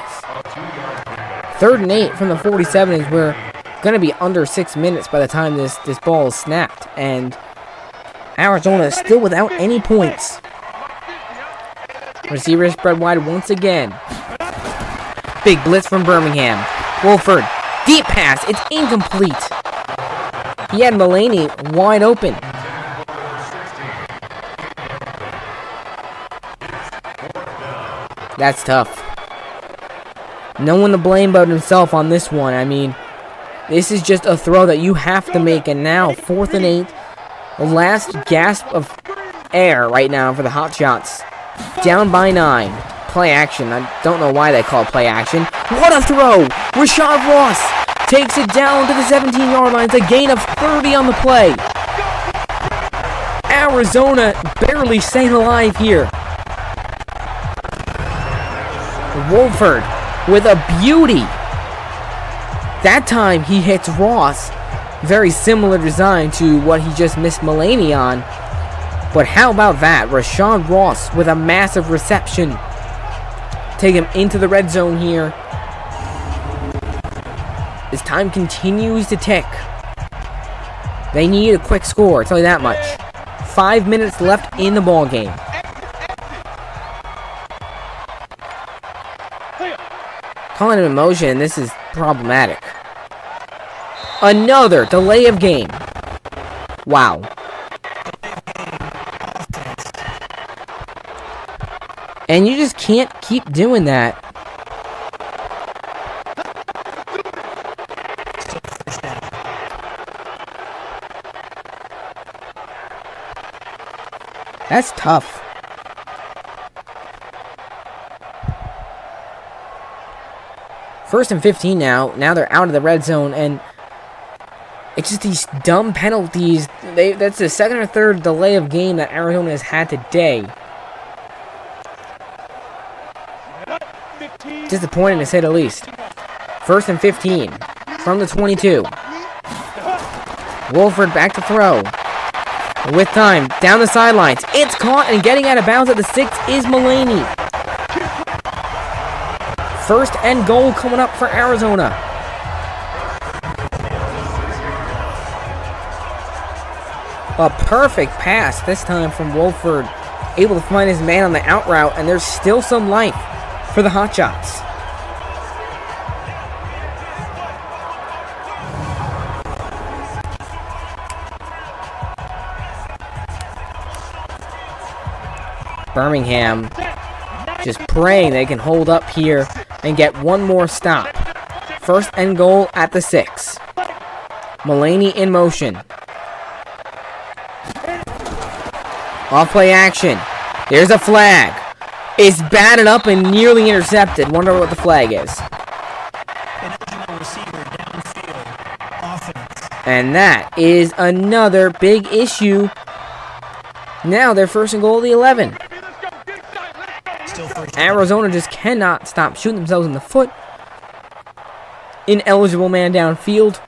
3rd and 8 from the 47 is we're going to be under 6 minutes by the time this ball is snapped. And Arizona is still without any points. Receivers spread wide once again. Big blitz from Birmingham. Wolford. Deep pass. It's incomplete. He had Mulaney wide open. That's tough. No one to blame but himself on this one. I mean, this is just a throw that you have to make. And now, 4th and 8. The last gasp of air right now for the Hotshots. Down by 9. Play action. I don't know why they call it play action. What a throw! Rashad Ross takes it down to the 17-yard line. It's a gain of 30 on the play. Arizona barely staying alive here. Wolford with a beauty. That time he hits Ross. Very similar design to what he just missed Mulaney on. But how about that? Rashad Ross with a massive reception. Take him into the red zone here. As time continues to tick. They need a quick score, I'll tell you that much. 5 minutes left in the ball game. Calling him in motion, this is problematic. Another delay of game. Wow. And you just can't keep doing that. That's tough. First and 15 now. Now they're out of the red zone, and it's just these dumb penalties. That's the second or third delay of game that Arizona has had today. Disappointing to say the least. First and 15 from the 22. Wolford back to throw. With time, down the sidelines. It's caught, and getting out of bounds at the 6 is Mullaney. First and goal coming up for Arizona. A perfect pass this time from Wolford. Able to find his man on the out route, and there's still some life for the Hotshots. Birmingham just praying they can hold up here and get one more stop. First and goal at the 6. Mullaney in motion. Off-play action. There's a flag. It's batted up and nearly intercepted. Wonder what the flag is. And that is another big issue. Now they're first and goal at the 11. Arizona just cannot stop shooting themselves in the foot. Ineligible man downfield.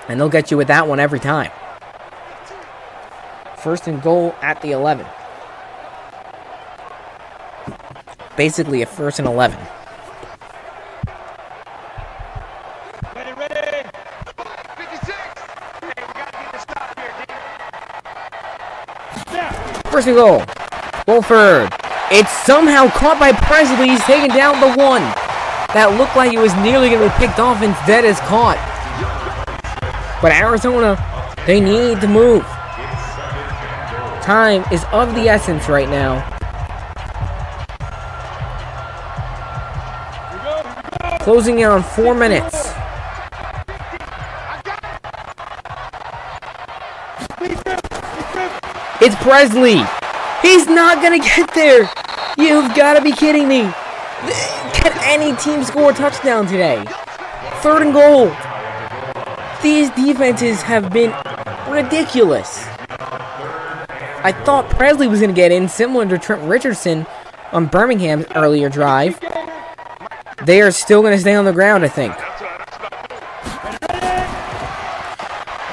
And they'll get you with that one every time. First and goal at the 11. Basically a first and 11. Ready. 56. First and goal. Wolford. It's somehow caught by Presley. He's taken down the 1. That looked like it was nearly going to be picked off. Instead, is caught. But Arizona, they need to move. Time is of the essence right now. Closing in on 4 minutes. It's Presley. He's not going to get there. You've got to be kidding me. Can any team score a touchdown today? Third and goal. These defenses have been ridiculous. I thought Presley was going to get in, similar to Trent Richardson on Birmingham's earlier drive. They are still going to stay on the ground, I think.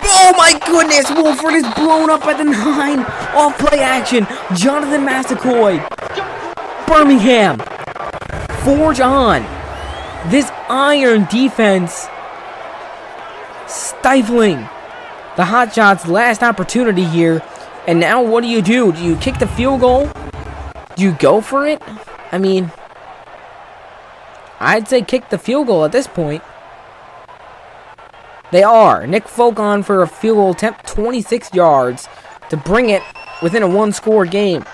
Oh my goodness, Wolford is blown up at the 9. Off play action, Jonathan Massacoy. Birmingham, forge on. This Iron defense stifling the Hotshots' last opportunity here. And now what do? Do you kick the field goal? Do you go for it? I mean, I'd say kick the field goal at this point. They are. Nick Folk on for a field goal attempt, 26 yards, to bring it within a one-score game.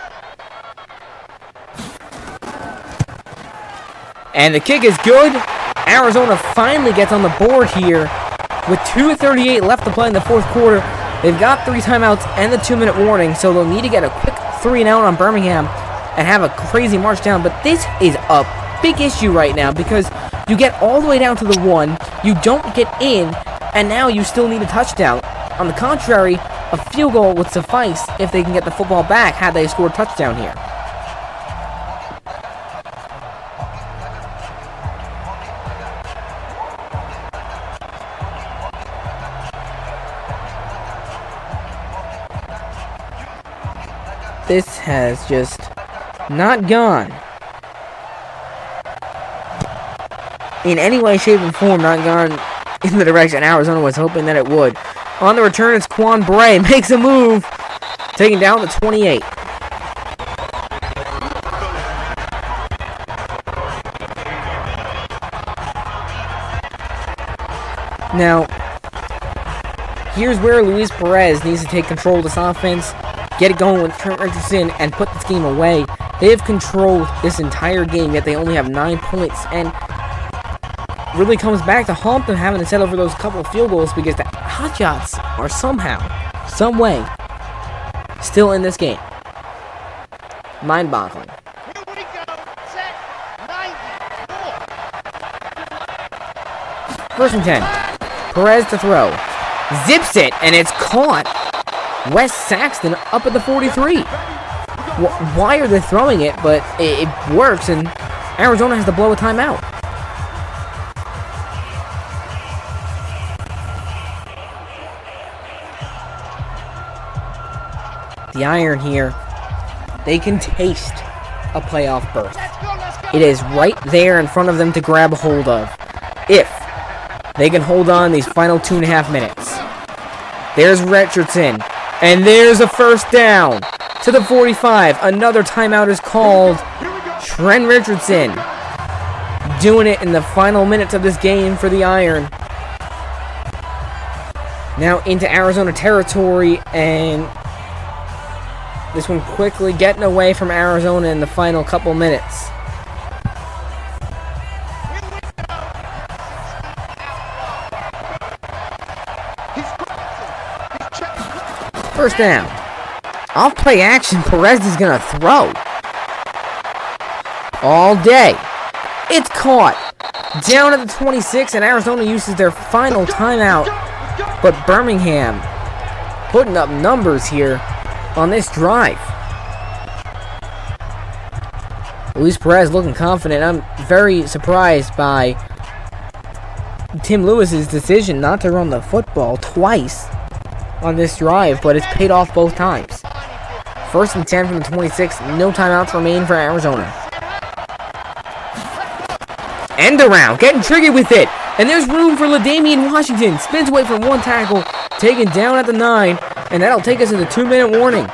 And the kick is good. Arizona finally gets on the board here with 2:38 left to play in the fourth quarter. They've got 3 timeouts and the 2-minute warning, so they'll need to get a quick 3-and-out on Birmingham and have a crazy march down. But this is a big issue right now because you get all the way down to the 1, you don't get in, and now you still need a touchdown. On the contrary, a field goal would suffice if they can get the football back had they scored a touchdown here. This has just not gone in any way, shape, or form, not gone in the direction Arizona was hoping that it would. On the return, it's Quan Bray. Makes a move. taking down the 28. Now, here's where Luis Perez needs to take control of this offense, get it going with Trent Richardson, and put this game away. They have controlled this entire game, yet they only have 9 points, and really comes back to haunt them having to settle for those couple of field goals because the Hotshots are somehow, some way, still in this game. Mind-boggling. Here we go. Set. 94. 1st and 10. Perez to throw. Zips it, and it's caught. Wes Saxton up at the 43. Why are they throwing it? But it works, and Arizona has to blow a timeout. The Iron here, they can taste a playoff berth. It is right there in front of them to grab a hold of, if they can hold on these final 2.5 minutes. There's Richardson, and there's a 1st down to the 45. Another timeout is called. Trent Richardson doing it in the final minutes of this game for the Iron. Now into Arizona territory, and this one quickly getting away from Arizona in the final couple minutes. First down. Off play action, Perez is going to throw. All day. It's caught. Down at the 26, and Arizona uses their final timeout. But Birmingham putting up numbers here on this drive. Luis Perez looking confident. I'm very surprised by Tim Lewis's decision not to run the football twice on this drive, but it's paid off both times. 1st and 10 from the 26. No timeouts remain for Arizona. End around, getting tricky with it. And there's room for LaDamian Washington. Spins away from one tackle, taken down at the 9. And that'll take us into 2-minute warning.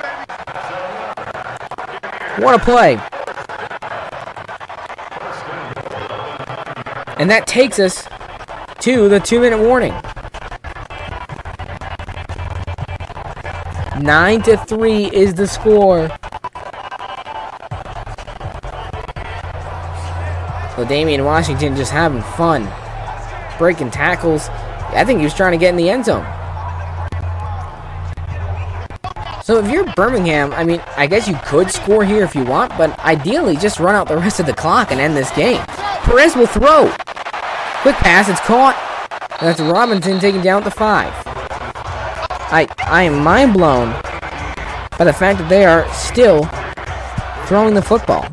What a play. And that takes us to the 2-minute warning. 9-3 is the score. LaDamian Washington just having fun. Breaking tackles. I think he was trying to get in the end zone. So if you're Birmingham, I mean, I guess you could score here if you want, but ideally just run out the rest of the clock and end this game. Perez will throw. Quick pass, it's caught. That's Robinson taking down the 5. I am mind blown by the fact that they are still throwing the football.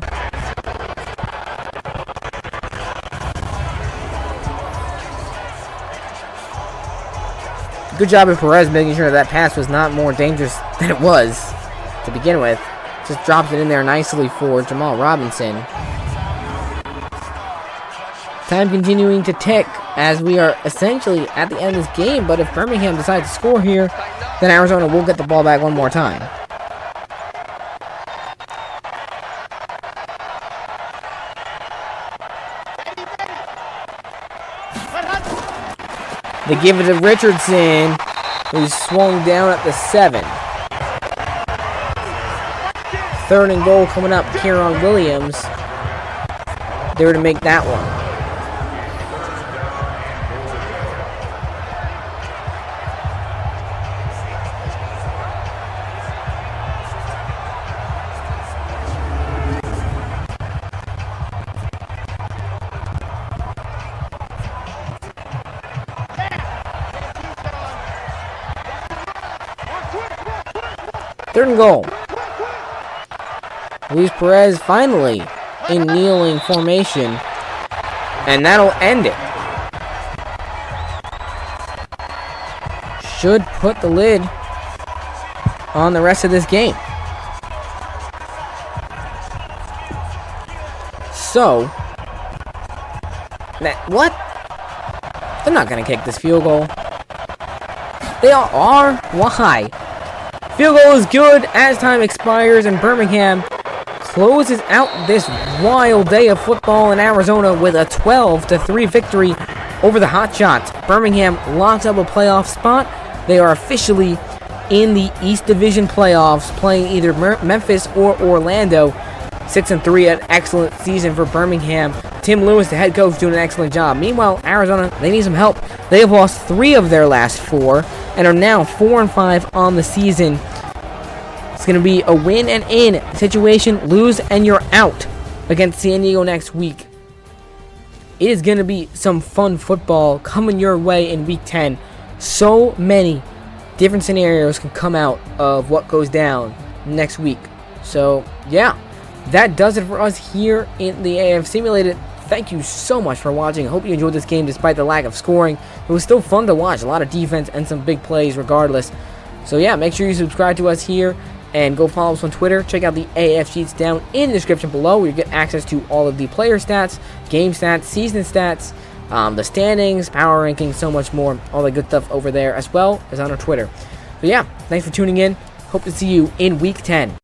Good job of Perez making sure that pass was not more dangerous than it was to begin with. Just drops it in there nicely for Jamal Robinson. Time continuing to tick as we are essentially at the end of this game, but if Birmingham decides to score here, then Arizona will get the ball back one more time. They give it to Richardson, who's swung down at the 7. 3rd and goal coming up. Kieran Williams there to make that one. Third and goal. Luis Perez finally in kneeling formation, and that'll end it. Should put the lid on the rest of this game. So, what? They're not going to kick this field goal. They are? Why? Field goal is good as time expires, and Birmingham closes out this wild day of football in Arizona with a 12-3 victory over the Hotshots. Birmingham locks up a playoff spot. They are officially in the East Division playoffs, playing either Memphis or Orlando. 6-3, an excellent season for Birmingham. Tim Lewis, the head coach, doing an excellent job. Meanwhile, Arizona, they need some help. They have lost 3 of their last 4 and are now 4-5 on the season. It's going to be a win and in situation. Lose and you're out against San Diego next week. It is going to be some fun football coming your way in Week 10. So many different scenarios can come out of what goes down next week. So, yeah, that does it for us here in the AAF Simulated. Thank you so much for watching. I hope you enjoyed this game despite the lack of scoring. It was still fun to watch. A lot of defense and some big plays regardless. So, yeah, make sure you subscribe to us here. And go follow us on Twitter. Check out the AAF sheets down in the description below, where you get access to all of the player stats, game stats, season stats, the standings, power rankings, so much more. All the good stuff over there, as well as on our Twitter. So yeah, thanks for tuning in. Hope to see you in Week 10.